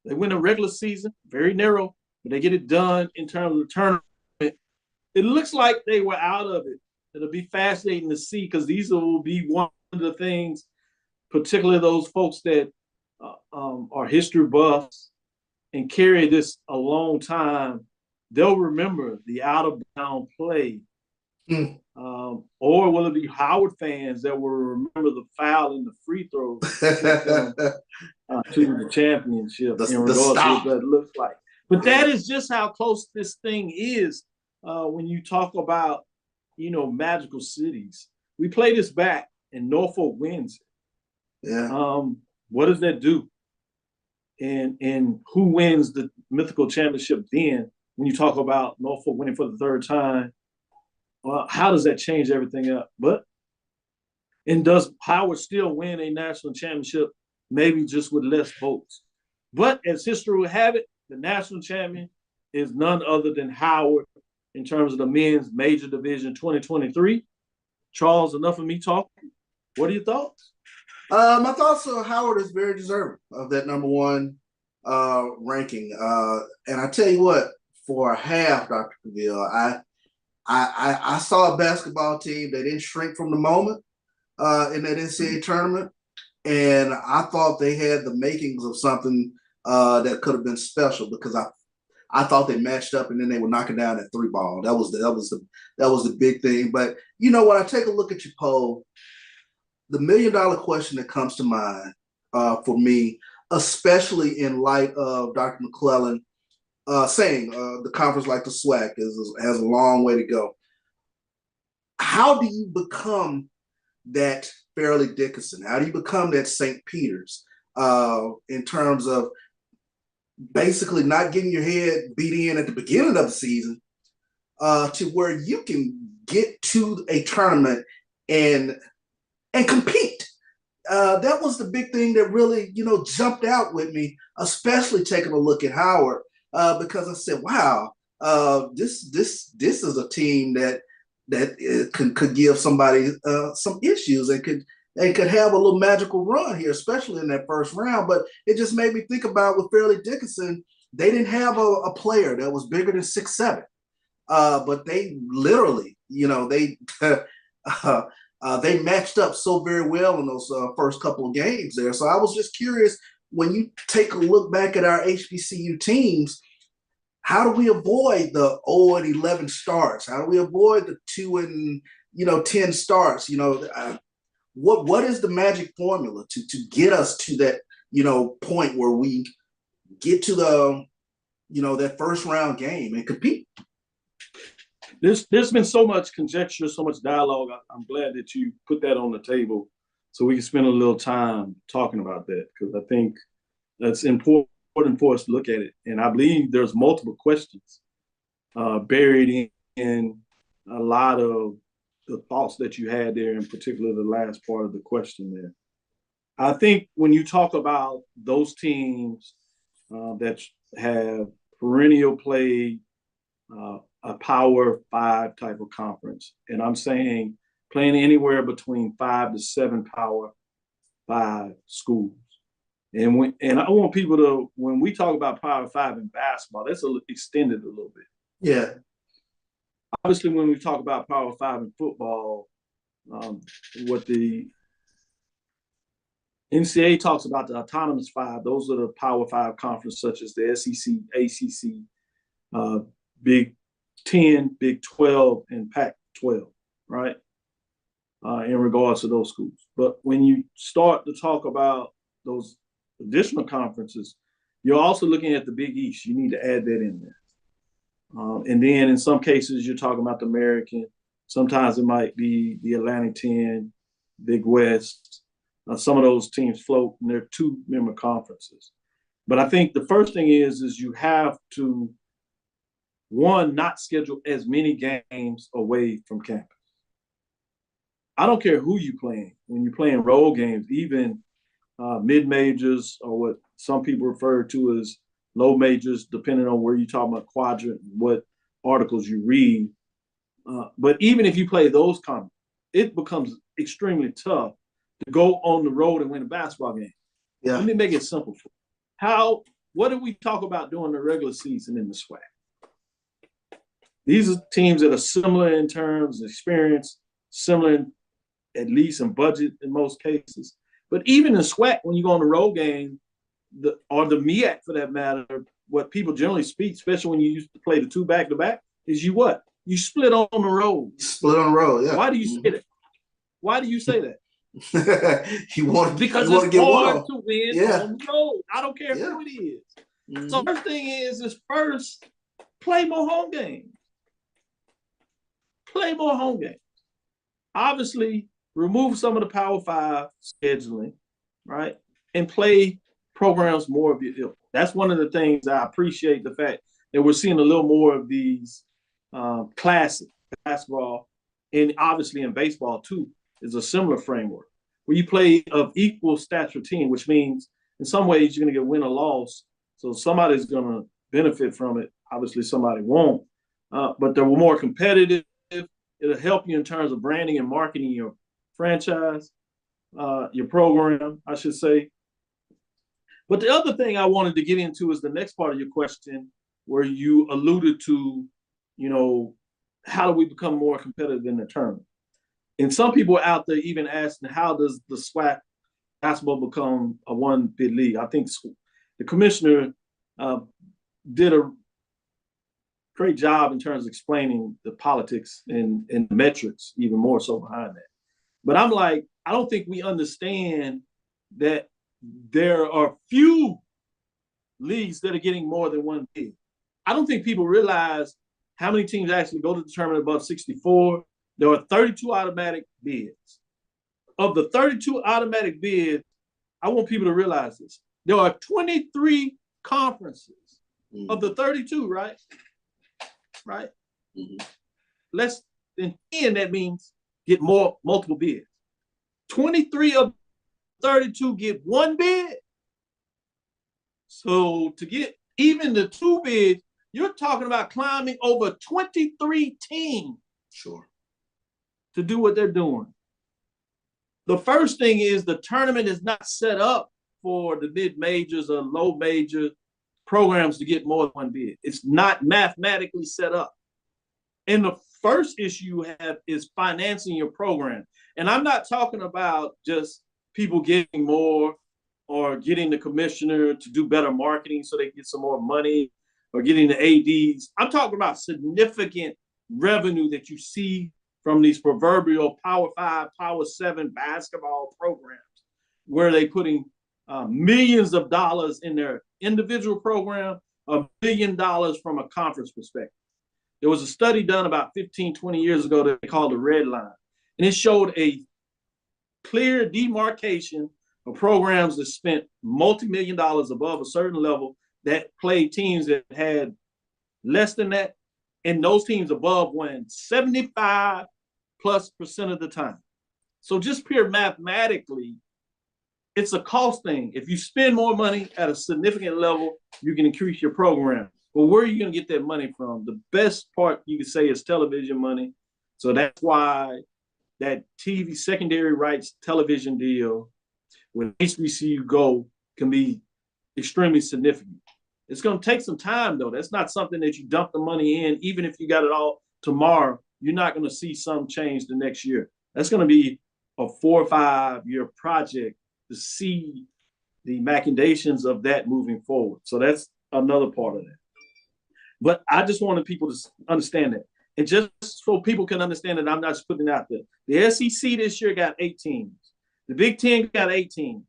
They win a regular season, very narrow, but they get it done in terms of the tournament. It looks like they were out of it. It'll be fascinating to see because these will be one of the things, particularly those folks that are history buffs and carry this a long time. They'll remember the out-of-bound play. Or will it be Howard fans that will remember the foul and the free throws to the championship in regards to what that looks like? But that is just how close this thing is when you talk about, magical cities. We play this back and Norfolk wins. Yeah. What does that do? And who wins the mythical championship then when you talk about Norfolk winning for the 3rd time? Well, how does that change everything up? And does Howard still win a national championship, maybe just with less votes? But as history would have it, the national champion is none other than Howard in terms of the men's major division 2023. Charles, enough of me talking. What are your thoughts? My thoughts are Howard is very deserving of that number one ranking. And I tell you what, for a half, Dr. Cavil, I saw a basketball team that didn't shrink from the moment in that NCAA tournament. And I thought they had the makings of something that could have been special because I thought they matched up and then they were knocking down that three ball. That was the big thing. But you know, when I take a look at your poll, the $1 million question that comes to mind for me, especially in light of Dr. McClellan saying the conference like the SWAC has a long way to go. How do you become that Fairleigh Dickinson? How do you become that St. Peter's in terms of basically not getting your head beat in at the beginning of the season to where you can get to a tournament and compete? That was the big thing that really, you know, jumped out with me, especially taking a look at Howard, because I said, wow, this is a team that could give somebody some issues and could have a little magical run here, especially in that first round. But it just made me think about with Fairleigh Dickinson, they didn't have a player that was bigger than 6'7", but they literally, you know, they matched up so very well in those first couple of games there. So I was just curious, when you take a look back at our HBCU teams, how do we avoid the 0-11 starts? How do we avoid the 2-10 starts? You know, what is the magic formula to get us to that, you know, point where we get to the, you know, that first round game and compete? There's been so much conjecture, so much dialogue. I'm glad that you put that on the table so we can spend a little time talking about that, because I think that's important for us to look at it. And I believe there's multiple questions buried in a lot of the thoughts that you had there, in particular the last part of the question there. I think when you talk about those teams that have perennial play, a Power 5 type of conference, and I'm saying playing anywhere between 5 to 7 Power 5 schools. And I want people to, when we talk about Power 5 in basketball, that's extended a little bit. Yeah. Obviously, when we talk about Power 5 in football, what the NCAA talks about, the autonomous 5, those are the Power 5 conferences such as the SEC, ACC, Big 10, Big 12, and Pac-12, right? In regards to those schools. But when you start to talk about those additional conferences, you're also looking at the Big East. You need to add that in there. And then in some cases, you're talking about the American. Sometimes it might be the Atlantic 10, Big West. Some of those teams float, and they're 2-member conferences. But I think the first thing is you have to, one, not schedule as many games away from campus. I don't care who you're playing. When you're playing road games, even mid-majors, or what some people refer to as low majors, depending on where you're talking about quadrant and what articles you read. But even if you play those conferences, it becomes extremely tough to go on the road and win a basketball game. Yeah. Let me make it simple for you. What do we talk about during the regular season in the SWAC? These are teams that are similar in terms of experience, similar at least in budget in most cases. But even in SWAC, when you go on the road game, or the MEAC for that matter, what people generally speak, especially when you used to play the 2 back-to-back, is you what? You split on the road. Split on the road, yeah. Why do you say that? Why do you say that? Because it's hard to win on the road. I don't care Yeah. who it is. So the first thing is first, play more home games. Play more home games. Obviously, remove some of the Power 5 scheduling, right? And play programs more of your ilk. That's one of the things I appreciate, the fact that we're seeing a little more of these classic basketball, and obviously in baseball too, is a similar framework where you play of equal stature team, which means in some ways you're going to get win or loss. So somebody's going to benefit from it. Obviously, somebody won't. But they're more competitive. It'll help you in terms of branding and marketing your franchise, your program, I should say. But the other thing I wanted to get into is the next part of your question, where you alluded to, how do we become more competitive in the tournament? And some people are out there even asking, how does the SWAC basketball become a one bid league? I think the commissioner did a great job in terms of explaining the politics and the metrics, even more so behind that. But I'm like, I don't think we understand that there are few leagues that are getting more than one bid. I don't think people realize how many teams actually go to the tournament above 64. There are 32 automatic bids. Of the 32 automatic bids, I want people to realize this. There are 23 conferences of the 32, right? Right? Less than 10, that means get multiple bids. 23 of 32 get one bid. So to get even the two bids, you're talking about climbing over 23 teams. Sure. To do what they're doing. The first thing is the tournament is not set up for the mid-majors or low major programs to get more than one bid. It's not mathematically set up. And the first issue you have is financing your program. And I'm not talking about just people getting more or getting the commissioner to do better marketing so they get some more money or getting the ADs. I'm talking about significant revenue that you see from these proverbial Power 5, Power 7 basketball programs, where they're putting millions of dollars in their individual program, $1 billion from a conference perspective. There was a study done about 15, 20 years ago that they called the Red Line, and it showed a clear demarcation of programs that spent multi-million dollars above a certain level that played teams that had less than that, and those teams above won 75+% of the time. So just pure mathematically, it's a cost thing. If you spend more money at a significant level, you can increase your program. Well, where are you going to get that money from? The best part you could say is television money. So that's why that TV secondary rights television deal with HBCU Go can be extremely significant. It's going to take some time, though. That's not something that you dump the money in. Even if you got it all tomorrow, you're not going to see some change the next year. That's going to be a 4 or 5 year project to see the machinations of that moving forward. So that's another part of that. But I just wanted people to understand that. And just so people can understand that I'm not just putting it out there. The SEC this year got 8 teams. The Big 10 got 8 teams.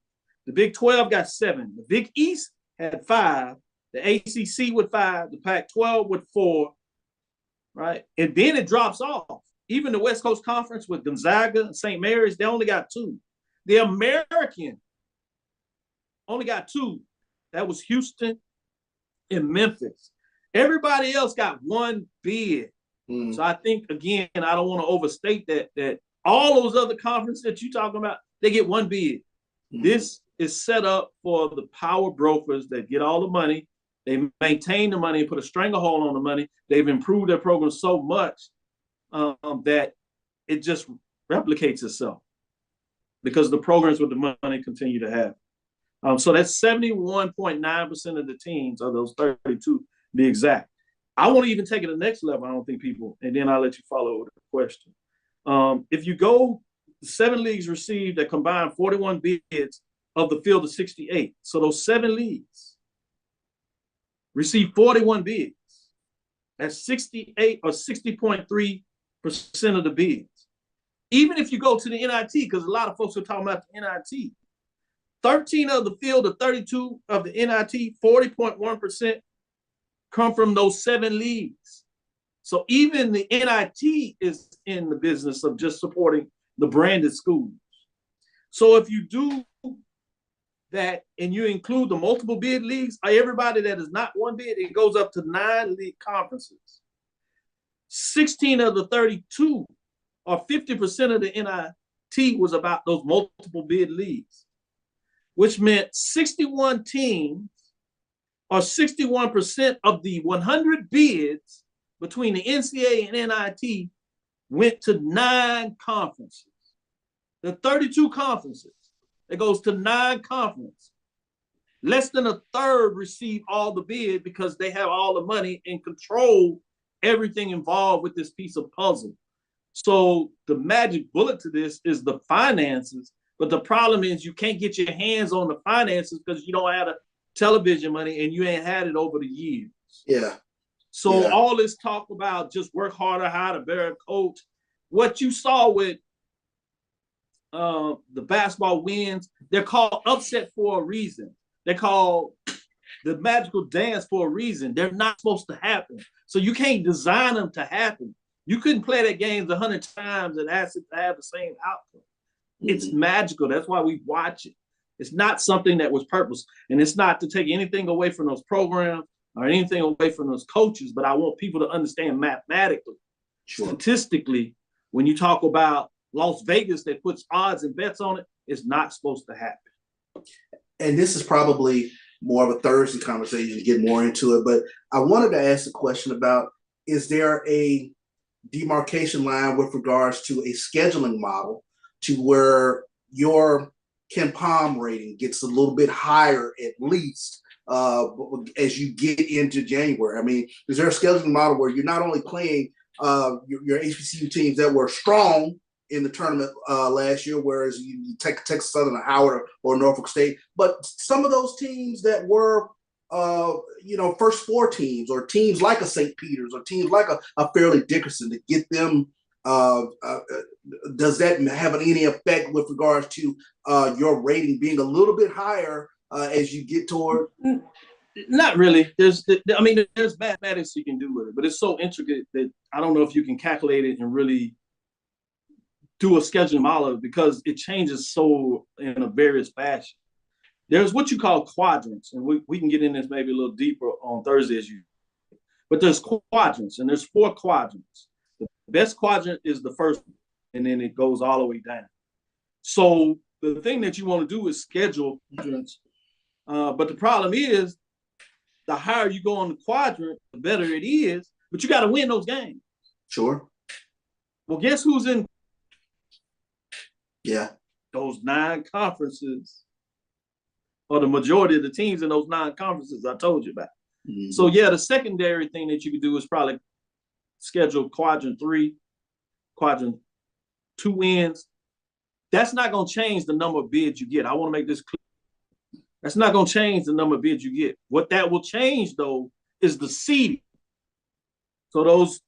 The Big 12 got 7. The Big East had 5. The ACC with 5. The Pac-12 with 4. Right? And then it drops off. Even the West Coast Conference with Gonzaga and St. Mary's, they only got 2. The American only got 2. That was Houston and Memphis. Everybody else got 1 bid. So I think, again, I don't want to overstate that all those other conferences that you're talking about, they get 1 bid. This is set up for the power brokers that get all the money. They maintain the money and put a stranglehold on the money. They've improved their program so much that it just replicates itself because the programs with the money continue to have. So that's 71.9% of the teams of those 32 to be exact. I won't even take it to the next level. I don't think people, and then I'll let you follow with the question. If you go, 7 leagues received a combined 41 bids of the field of 68. So those 7 leagues received 41 bids. That's 68 or 60.3% of the bids. Even if you go to the NIT, because a lot of folks are talking about the NIT, 13 of the field of 32 of the NIT, 40.1% come from those 7 leagues. So even the NIT is in the business of just supporting the branded schools. So if you do that and you include the multiple bid leagues, everybody that is not 1 bid, it goes up to 9 league conferences. 16 of the 32 or 50% of the NIT was about those multiple bid leagues, which meant 61 teams or 61% of the 100 bids between the NCAA and NIT went to 9 conferences. The 32 conferences, it goes to 9 conferences. Less than a third receive all the bid because they have all the money and control everything involved with this piece of puzzle. So the magic bullet to this is the finances, but the problem is you can't get your hands on the finances because you don't have the television money and you ain't had it over the years. Yeah. So all this talk about just work harder, hire a better coach, what you saw with the basketball wins, they're called upset for a reason. They're called the magical dance for a reason. They're not supposed to happen. So you can't design them to happen. You couldn't play that game 100 times and ask it to have the same outcome. It's magical. That's why we watch it. It's not something that was purpose. And it's not to take anything away from those programs or anything away from those coaches, but I want people to understand mathematically, statistically, when you talk about Las Vegas that puts odds and bets on it, it's not supposed to happen. And this is probably more of a Thursday conversation to get more into it, but I wanted to ask a question about, is there a demarcation line with regards to a scheduling model to where your Ken Palm rating gets a little bit higher at least as you get into January? I mean, is there a scheduling model where you're not only playing your HBCU teams that were strong in the tournament last year, whereas you take Texas Southern or Howard or Norfolk State, but some of those teams that were first 4 teams, or teams like a St. Peter's or teams like a Fairleigh Dickinson, to get them, does that have any effect with regards to your rating being a little bit higher as you get toward? Not really. There's mathematics you can do with it, but it's so intricate that I don't know if you can calculate it and really do a scheduling model because it changes so in a various fashion. There's what you call quadrants, and we can get in this maybe a little deeper on Thursday but there's quadrants, and there's 4 quadrants. The best quadrant is the first one, and then it goes all the way down. So the thing that you want to do is schedule quadrants, but the problem is the higher you go on the quadrant, the better it is, but you got to win those games. Sure. Well, guess who's in those 9 conferences, or the majority of the teams in those 9 conferences I told you about. Mm-hmm. So the secondary thing that you could do is probably schedule quadrant 3, quadrant 2 wins. That's not going to change the number of bids you get. I want to make this clear. That's not going to change the number of bids you get. What that will change, though, is the seeding. So those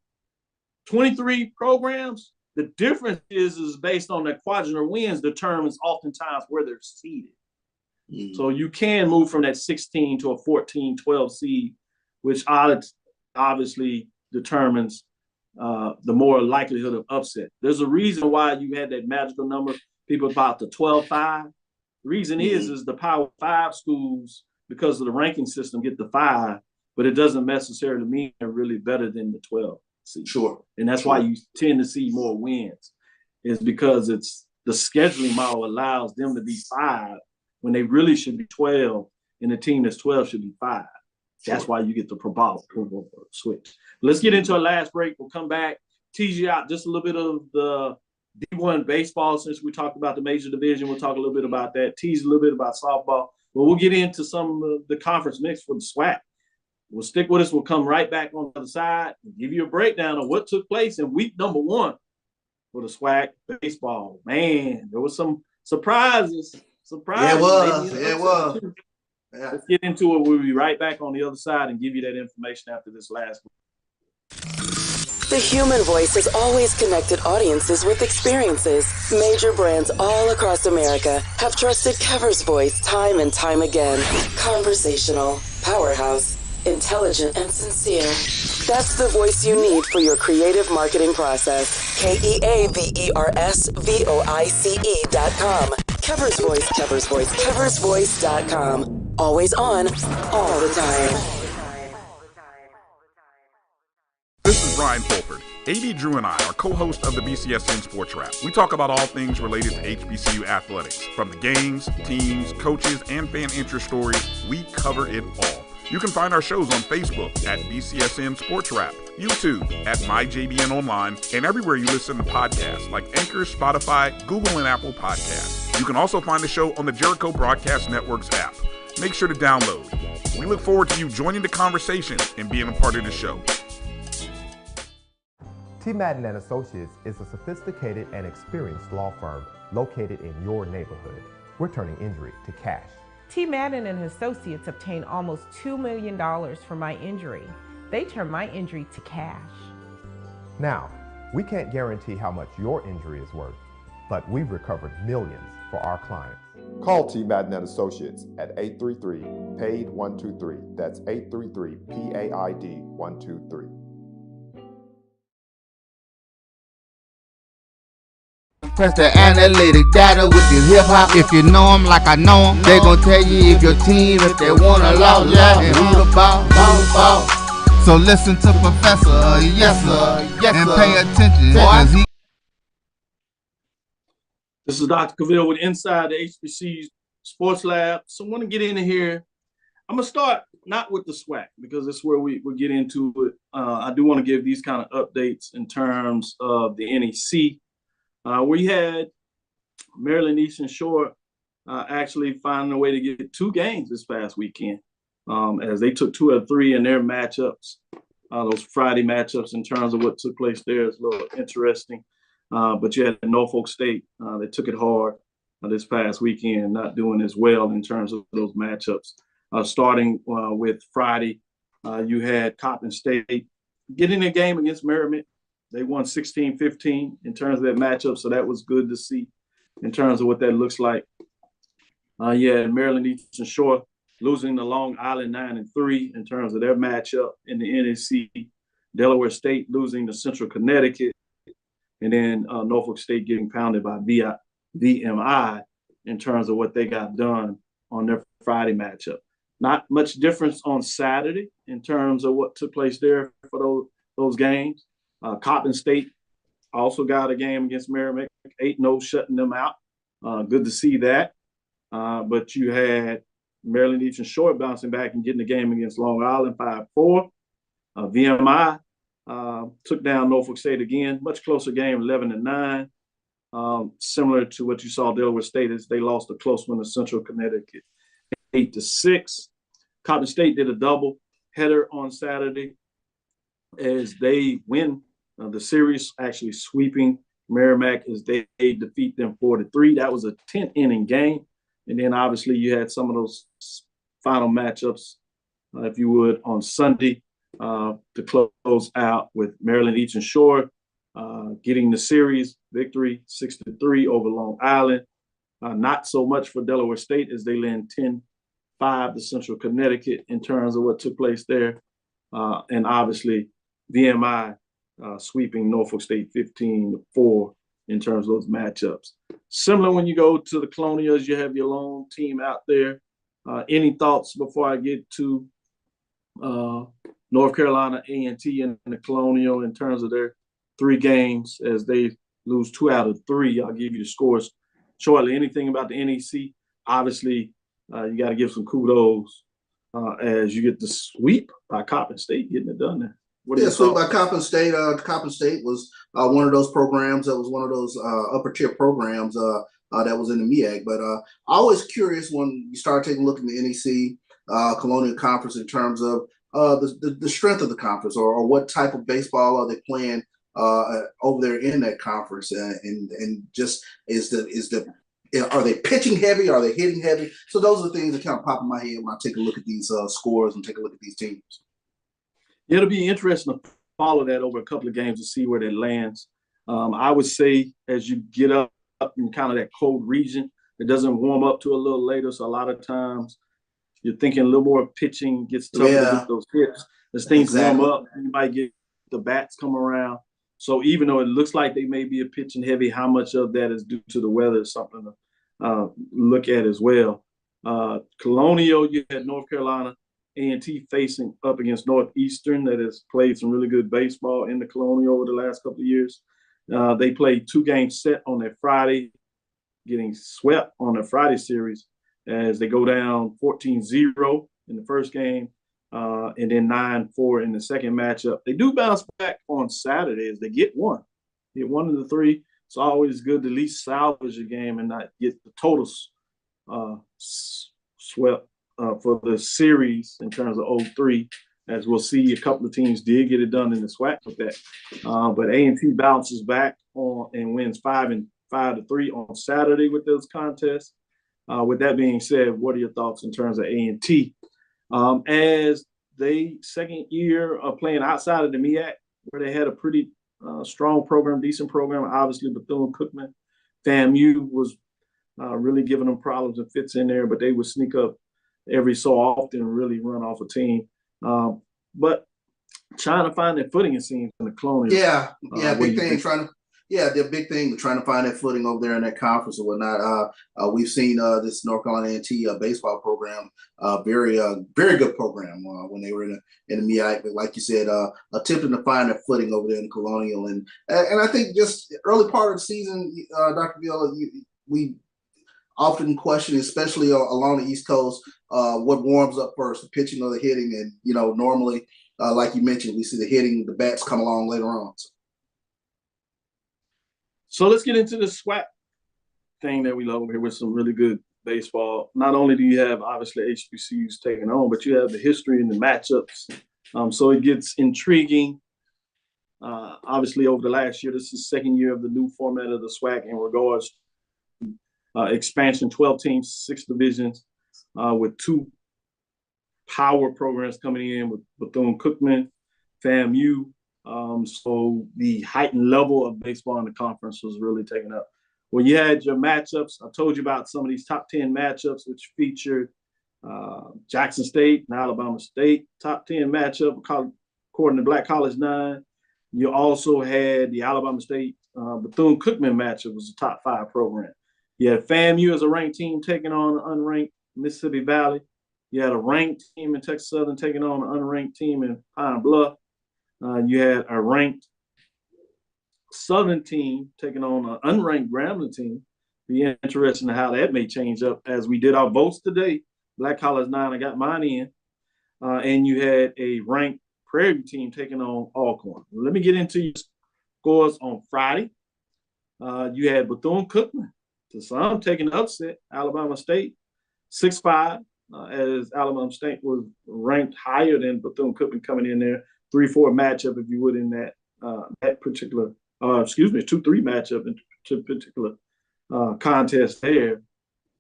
23 programs, the difference is based on that quadrant of wins determines oftentimes where they're seeded. Mm-hmm. So you can move from that 16 to a 14, 12 seed, which obviously determines the more likelihood of upset. There's a reason why you had that magical number, people about the 12-5. The reason is the Power 5 schools, because of the ranking system, get the 5, but it doesn't necessarily mean they're really better than the 12 seed. Sure. And that's why you tend to see more wins, is because it's the scheduling model allows them to be 5 when they really should be 12, and the team that's 12 should be 5. That's why you get the probable switch. Let's get into a last break. We'll come back, tease you out just a little bit of the D1 baseball. Since we talked about the major division, we'll talk a little bit about that, tease a little bit about softball. But we'll get into some of the conference mix for the SWAC. We'll stick with us. We'll come right back on the other side and give you a breakdown of what took place in week number 1 for the SWAC baseball. Man, there was some surprises. Yeah, it was. Yeah. Let's get into it. We'll be right back on the other side and give you that information after this last one. The human voice has always connected audiences with experiences. Major brands all across America have trusted Kever's voice time and time again. Conversational, powerhouse, intelligent, and sincere. That's the voice you need for your creative marketing process. KEAVERSVOICE.com. Kever's Voice, Kever's Voice, KeversVoice.com. Always on, all the time. This is Brian Fulford. A.D. Drew and I are co-hosts of the BCSN Sports Wrap. We talk about all things related to HBCU athletics. From the games, teams, coaches, and fan interest stories, we cover it all. You can find our shows on Facebook at BCSN Sports Wrap, YouTube at MyJBN Online, and everywhere you listen to podcasts like Anchor, Spotify, Google, and Apple Podcasts. You can also find the show on the Jericho Broadcast Network's app. Make sure to download. We look forward to you joining the conversation and being a part of the show. T. Madden and Associates is a sophisticated and experienced law firm located in your neighborhood. We're turning injury to cash. T. Madden and Associates obtained almost $2 million for my injury. They turned my injury to cash. Now, we can't guarantee how much your injury is worth, but we've recovered millions for our clients. Call T. Madden and Associates at 833-PAID-123. That's 833-PAID-123. Press the analytic data with your hip hop. If you know them like I know them, they gon' tell you if your team, if they wanna loud, and who the ball. So listen to Professor, yes sir, and pay attention. This is Dr. Cavil with Inside the HBCU Sports Lab. So I want to get into here. I'm gonna start not with the SWAC because that's where we get into it. I do want to give these kind of updates in terms of the NEC. We had Maryland Eastern Shore actually finding a way to get 2 games this past weekend, as they took 2 of 3 in their matchups. Those Friday matchups in terms of what took place there is a little interesting. But you had Norfolk State. They took it hard this past weekend, not doing as well in terms of those matchups. Starting with Friday, you had Coppin State getting a game against Merrimack. They won 16-15 in terms of that matchup, so that was good to see in terms of what that looks like. Maryland Eastern Shore losing to Long Island 9-3 in terms of their matchup in the NEC. Delaware State losing to Central Connecticut, and then Norfolk State getting pounded by VMI in terms of what they got done on their Friday matchup. Not much difference on Saturday in terms of what took place there for those games. Coppin State also got a game against Merrimack, 8-0, shutting them out. Good to see that. But you had Maryland Eastern Shore bouncing back and getting the game against Long Island 5-4. VMI took down Norfolk State again, much closer game, 11-9. Similar to what you saw Delaware State as they lost a close one to Central Connecticut, 8-6. Coppin State did a double header on Saturday as they win the series, actually sweeping Merrimack as they defeat them 4-3. That was a 10-inning game. And then obviously you had some of those final matchups, if you would, on Sunday to close out with Maryland Eastern Shore getting the series victory 6-3 over Long Island. Not so much for Delaware State as they land 10-5 to Central Connecticut in terms of what took place there. And obviously VMI sweeping Norfolk State 15-4 in terms of those matchups. Similar when you go to the Colonials, you have your lone team out there. Any thoughts before I get to North Carolina A&T and the Colonial in terms of their 3 games as they lose 2 out of 3? I'll give you the scores shortly. Anything about the NEC? Obviously, you got to give some kudos as you get the sweep by Coppin State, getting it done there. Sweep by Coppin State. Coppin State was one of those programs that was one of those upper tier programs that was in the MEAC. But I was curious when you start taking a look at the NEC Colonial Conference in terms of the strength of the conference or what type of baseball are they playing over there in that conference, and just are they pitching heavy? Are they hitting heavy? So those are the things that kind of pop in my head when I take a look at these scores and take a look at these teams. It'll be interesting to follow that over a couple of games to see where that lands. I would say as you get up in kind of that cold region, it doesn't warm up to a little later. So a lot of times you're thinking a little more pitching gets tougher to get those hits. As things warm up, you might get the bats come around. So even though it looks like they may be a pitching heavy, how much of that is due to the weather is something to look at as well. Colonial, you had North Carolina A&T facing up against Northeastern that has played some really good baseball in the Colonial over the last couple of years. They played 2-game set on their Friday, getting swept on their Friday series as they go down 14-0 in the first game and then 9-4 in the second matchup. They do bounce back on Saturdays. They get one of the three. It's always good to at least salvage a game and not get the totals swept for the series in terms of 0-3. As we'll see, a couple of teams did get it done in the SWAC with that. But A&T bounces back on and wins 5-3 on Saturday with those contests. With that being said, what are your thoughts in terms of A&T? As they second year of playing outside of the MEAC, where they had a pretty strong program, decent program. Obviously, Bethune-Cookman, FAMU was really giving them problems and fits in there, but they would sneak up every so often and really run off a team. But trying to find their footing, it seems, in the Colonial. Big thing. The big thing, trying to find that footing over there in that conference or whatnot. We've seen this North Carolina A&T baseball program, very good program when they were in the MEAC. But like you said, attempting to find their footing over there in the Colonial, and I think just early part of the season, Dr. Viola, we often question, especially along the East Coast, what warms up first, the pitching or the hitting, and normally, like you mentioned, we see the hitting, the bats come along later on. So let's get into the SWAC thing that we love over here with some really good baseball. Not only do you have, obviously, HBCUs taking on, but you have the history and the matchups. So it gets intriguing. Obviously, over the last year, this is the second year of the new format of the SWAC in regards to expansion, 12 teams, 6 divisions, with 2 power programs coming in with Bethune-Cookman, FAMU. So the heightened level of baseball in the conference was really taken up. When you had your matchups, I told you about some of these top 10 matchups, which featured Jackson State and Alabama State, top 10 matchup, according to Black College 9. You also had the Alabama State Bethune-Cookman matchup, was a top 5 program. You had FAMU as a ranked team taking on an unranked Mississippi Valley. You had a ranked team in Texas Southern taking on an unranked team in Pine Bluff. You had a ranked Southern team taking on an unranked Grambling team. Be interesting how that may change up as we did our votes today. Black College 9, I got mine in. And you had a ranked Prairie View team taking on Alcorn. Let me get into your scores on Friday. You had Bethune-Cookman, to some, taking the upset, Alabama State, 6-5, as Alabama State was ranked higher than Bethune-Cookman coming in there. 3-4 matchup, if you would, in that particular, 2-3 matchup in particular contest there.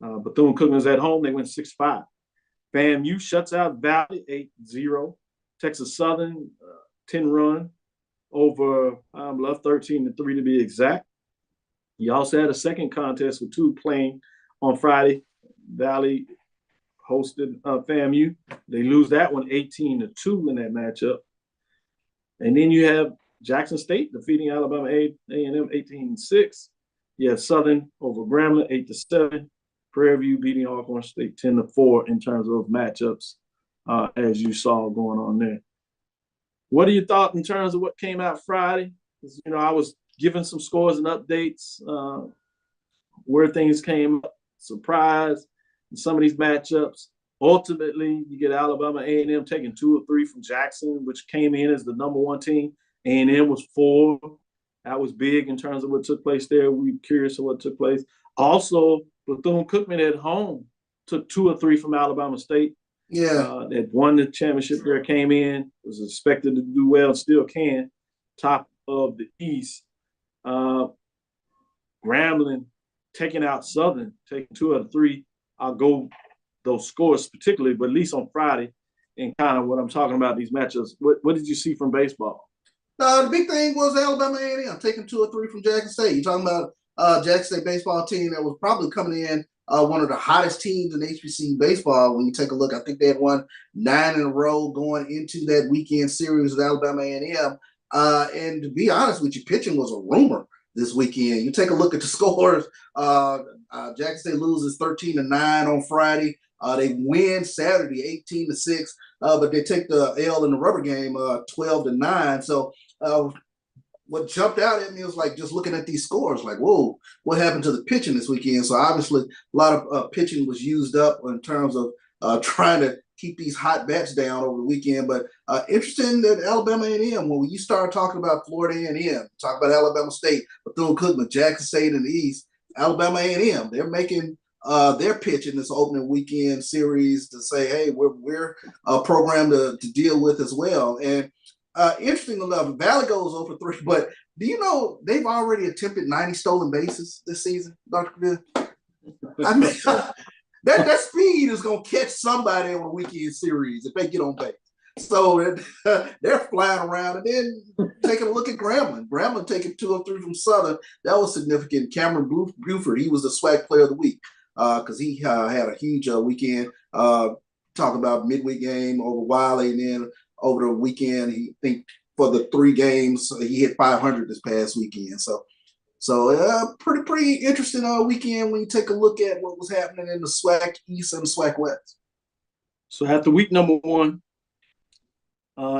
Bethune-Cookman's at home. They went 6-5. FAMU shuts out Valley 8-0. Texas Southern 10-run over Bluff, 13-3 to be exact. You also had a second contest with 2 playing on Friday. Valley hosted FAMU. They lose that one 18-2 in that matchup. And then you have Jackson State defeating Alabama A&M 18-6. You have Southern over Grambling 8-7. Prairie View beating Alcorn State 10-4 in terms of matchups, as you saw going on there. What are your thoughts in terms of what came out Friday? I was giving some scores and updates where things came up, surprise in some of these matchups. Ultimately, you get Alabama A&M taking 2 or 3 from Jackson, which came in as the number 1 team. A&M was 4. That was big in terms of what took place there. We're curious of what took place. Also, Bethune-Cookman at home took 2 or 3 from Alabama State. That won the championship there, came in, was expected to do well, still can, top of the East. Grambling taking out Southern, taking 2 out of 3. I'll go those scores particularly, but at least on Friday, and kind of what I'm talking about, these matchups. What did you see from baseball? The big thing was Alabama A&M taking 2 or 3 from Jackson State. You're talking about Jackson State baseball team that was probably coming in one of the hottest teams in HBCU baseball. When you take a look, I think they had won 9 in a row going into that weekend series with Alabama A&M. And to be honest with you, pitching was a rumor this weekend. You take a look at the scores. Jackson State loses 13-9 on Friday. They win Saturday 18-6, but they take the L in the rubber game 12-9. So what jumped out at me was like just looking at these scores, like, whoa, what happened to the pitching this weekend? So obviously a lot of pitching was used up in terms of trying to keep these hot bats down over the weekend. But interesting that Alabama A&M, when you start talking about Florida A&M, talk about Alabama State, Bethune-Cookman, Jackson State in the East, Alabama A&M, they're making their pitch in this opening weekend series to say, hey, we're a program to deal with as well. And interesting enough, Valley goes over 3, but do you know they've already attempted 90 stolen bases this season, Dr. Cavil? I mean, that speed is going to catch somebody on a weekend series if they get on base. So they're flying around, and then taking a look at Grambling. Grambling taking 2 of 3 from Southern. That was significant. Cameron Buford, he was the SWAC player of the week because he had a huge weekend. Talk about midweek game over Wiley, and then over the weekend, he think for the 3 games, he hit 500 this past weekend. So pretty interesting weekend when you take a look at what was happening in the SWAC East and the SWAC West. So after week number 1,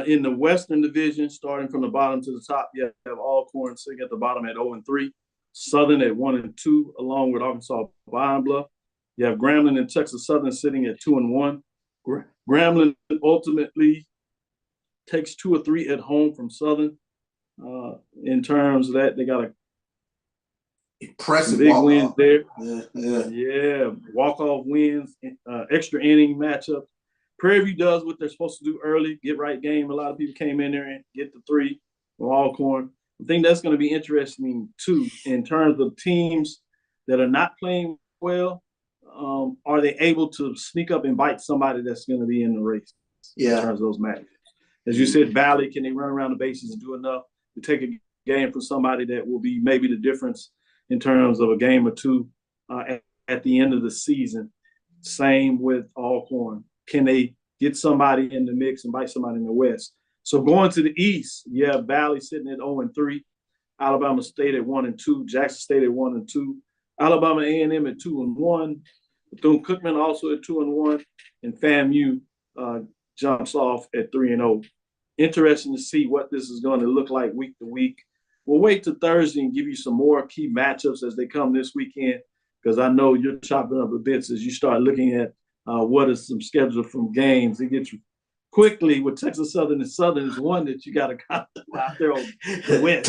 in the Western Division, starting from the bottom to the top, you have Alcorn sitting at the bottom at 0-3, Southern at 1-2, along with Arkansas Pine Bluff. You have Grambling and Texas Southern sitting at 2-1. Grambling ultimately takes 2 or 3 at home from Southern. In terms of that, they got a impressive big wins there. Yeah, walk-off wins, extra inning matchups. Prairie View does what they're supposed to do early, get right game. A lot of people came in there and get the 3 from Alcorn. I think that's going to be interesting too in terms of teams that are not playing well. Are they able to sneak up and bite somebody that's going to be in the race in terms of those matches? As you said, Valley, can they run around the bases and do enough to take a game from somebody that will be maybe the difference in terms of a game or 2 at the end of the season? Same with Alcorn. Can they get somebody in the mix and bite somebody in the West? So going to the East, you have Valley sitting at 0-3, Alabama State at 1-2, Jackson State at 1-2, Alabama A&M at 2-1, Bethune-Cookman also at 2-1, and FAMU jumps off at 3-0. Interesting to see what this is going to look like week to week. We'll wait till Thursday and give you some more key matchups as they come this weekend, because I know you're chopping up the bits as you start looking at what is some schedule from games. It gets quickly with Texas Southern, and Southern is one that you got to kind of out there on the West.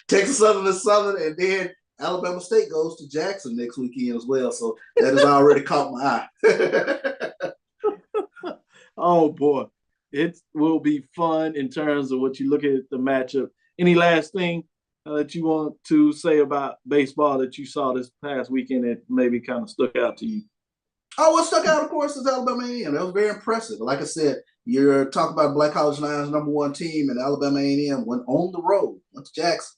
Texas Southern is Southern, and then Alabama State goes to Jackson next weekend as well. So that has already caught my eye. Oh boy, it will be fun in terms of what you look at the matchup. Any last thing that you want to say about baseball that you saw this past weekend that maybe kind of stuck out to you? Oh, what stuck out, of course, is Alabama A&M. That was very impressive. Like I said, you're talking about Black College Lions' #1 team, and Alabama A&M went on the road, went to Jackson,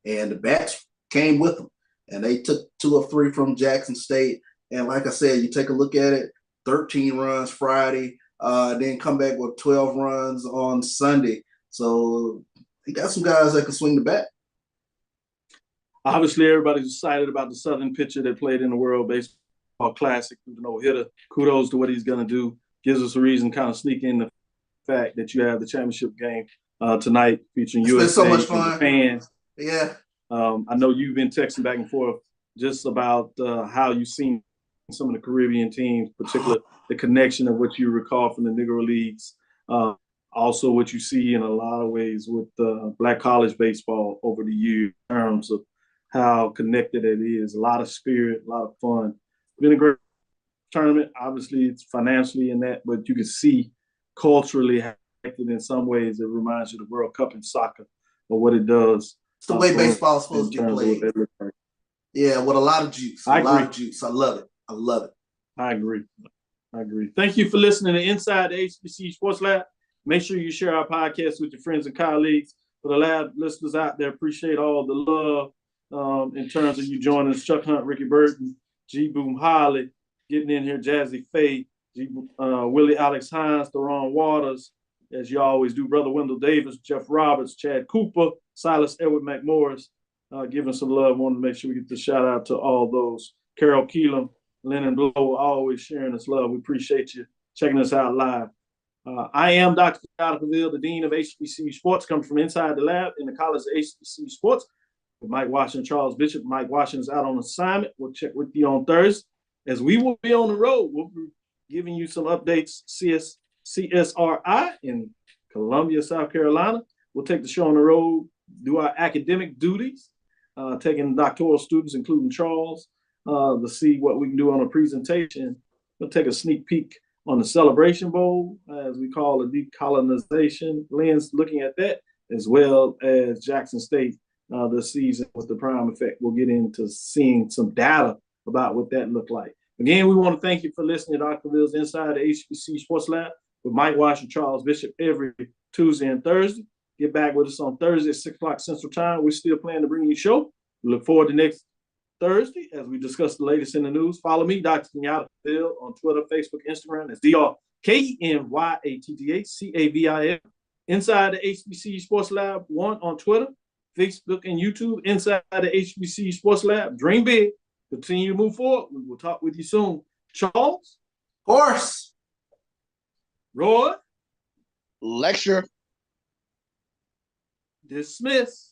and the bats came with them. And they took 2 of 3 from Jackson State. And like I said, you take a look at it, 13 runs Friday, then come back with 12 runs on Sunday. So he got some guys that can swing the bat. Obviously, everybody's excited about the Southern pitcher that played in the World Baseball Classic, no-hitter. Kudos to what he's going to do. Gives us a reason to kind of sneak in the fact that you have the championship game tonight featuring USA been so much fun. Japan. Yeah. I know you've been texting back and forth just about how you've seen some of the Caribbean teams, particularly the connection of what you recall from the Negro Leagues. Also what you see in a lot of ways with Black college baseball over the years in terms of how connected it is. A lot of spirit, a lot of fun. Been a great tournament. Obviously, it's financially in that, but you can see culturally connected in some ways. It reminds you of the World Cup in soccer or what it does. It's the way baseball is supposed to get played. Yeah, with a lot of juice. A lot of juice. I love it. I love it. I agree. Thank you for listening to Inside the HBCU Sports Lab. Make sure you share our podcast with your friends and colleagues. For the lab listeners out there, appreciate all the love in terms of you joining us. Chuck Hunt, Ricky Burton, G. Boom Holly, getting in here, Jazzy Faye, Willie Alex Hines, Theron Waters, as you always do, Brother Wendell Davis, Jeff Roberts, Chad Cooper, Silas Edward McMorris, giving some love. Want to make sure we get the shout out to all those. Carol Keelam, Lennon Blow, always sharing us love. We appreciate you checking us out live. I am Dr. Cavil, the Dean of HBCU Sports, coming from inside the lab in the College of HBCU Sports with Mike Washington, Charles Bishop. Mike Washington's out on assignment. We'll check with you on Thursday, as we will be on the road. We'll be giving you some updates. CSRI in Columbia, South Carolina. We'll take the show on the road, do our academic duties, taking doctoral students, including Charles, to see what we can do on a presentation. We'll take a sneak peek on the Celebration Bowl, as we call a decolonization lens, looking at that, as well as Jackson State this season with the prime effect. We'll get into seeing some data about what that looked like. Again, we want to thank you for listening to Dr. Bill's Inside the HBCU Sports Lab with Mike Wash and Charles Bishop every Tuesday and Thursday. Get back with us on Thursday at 6 o'clock Central Time. We're still planning to bring you a show. We look forward to next Thursday as we discuss the latest in the news. Follow me, Dr. Kenyatta Bill, on Twitter, Facebook, Instagram. That's DrKenyattCavil. Inside the HBCU Sports Lab 1 on Twitter, Facebook, and YouTube. Inside the HBCU Sports Lab. Dream big. Continue to move forward. We will talk with you soon. Charles? Of course. Roy? Lecture. Dismiss.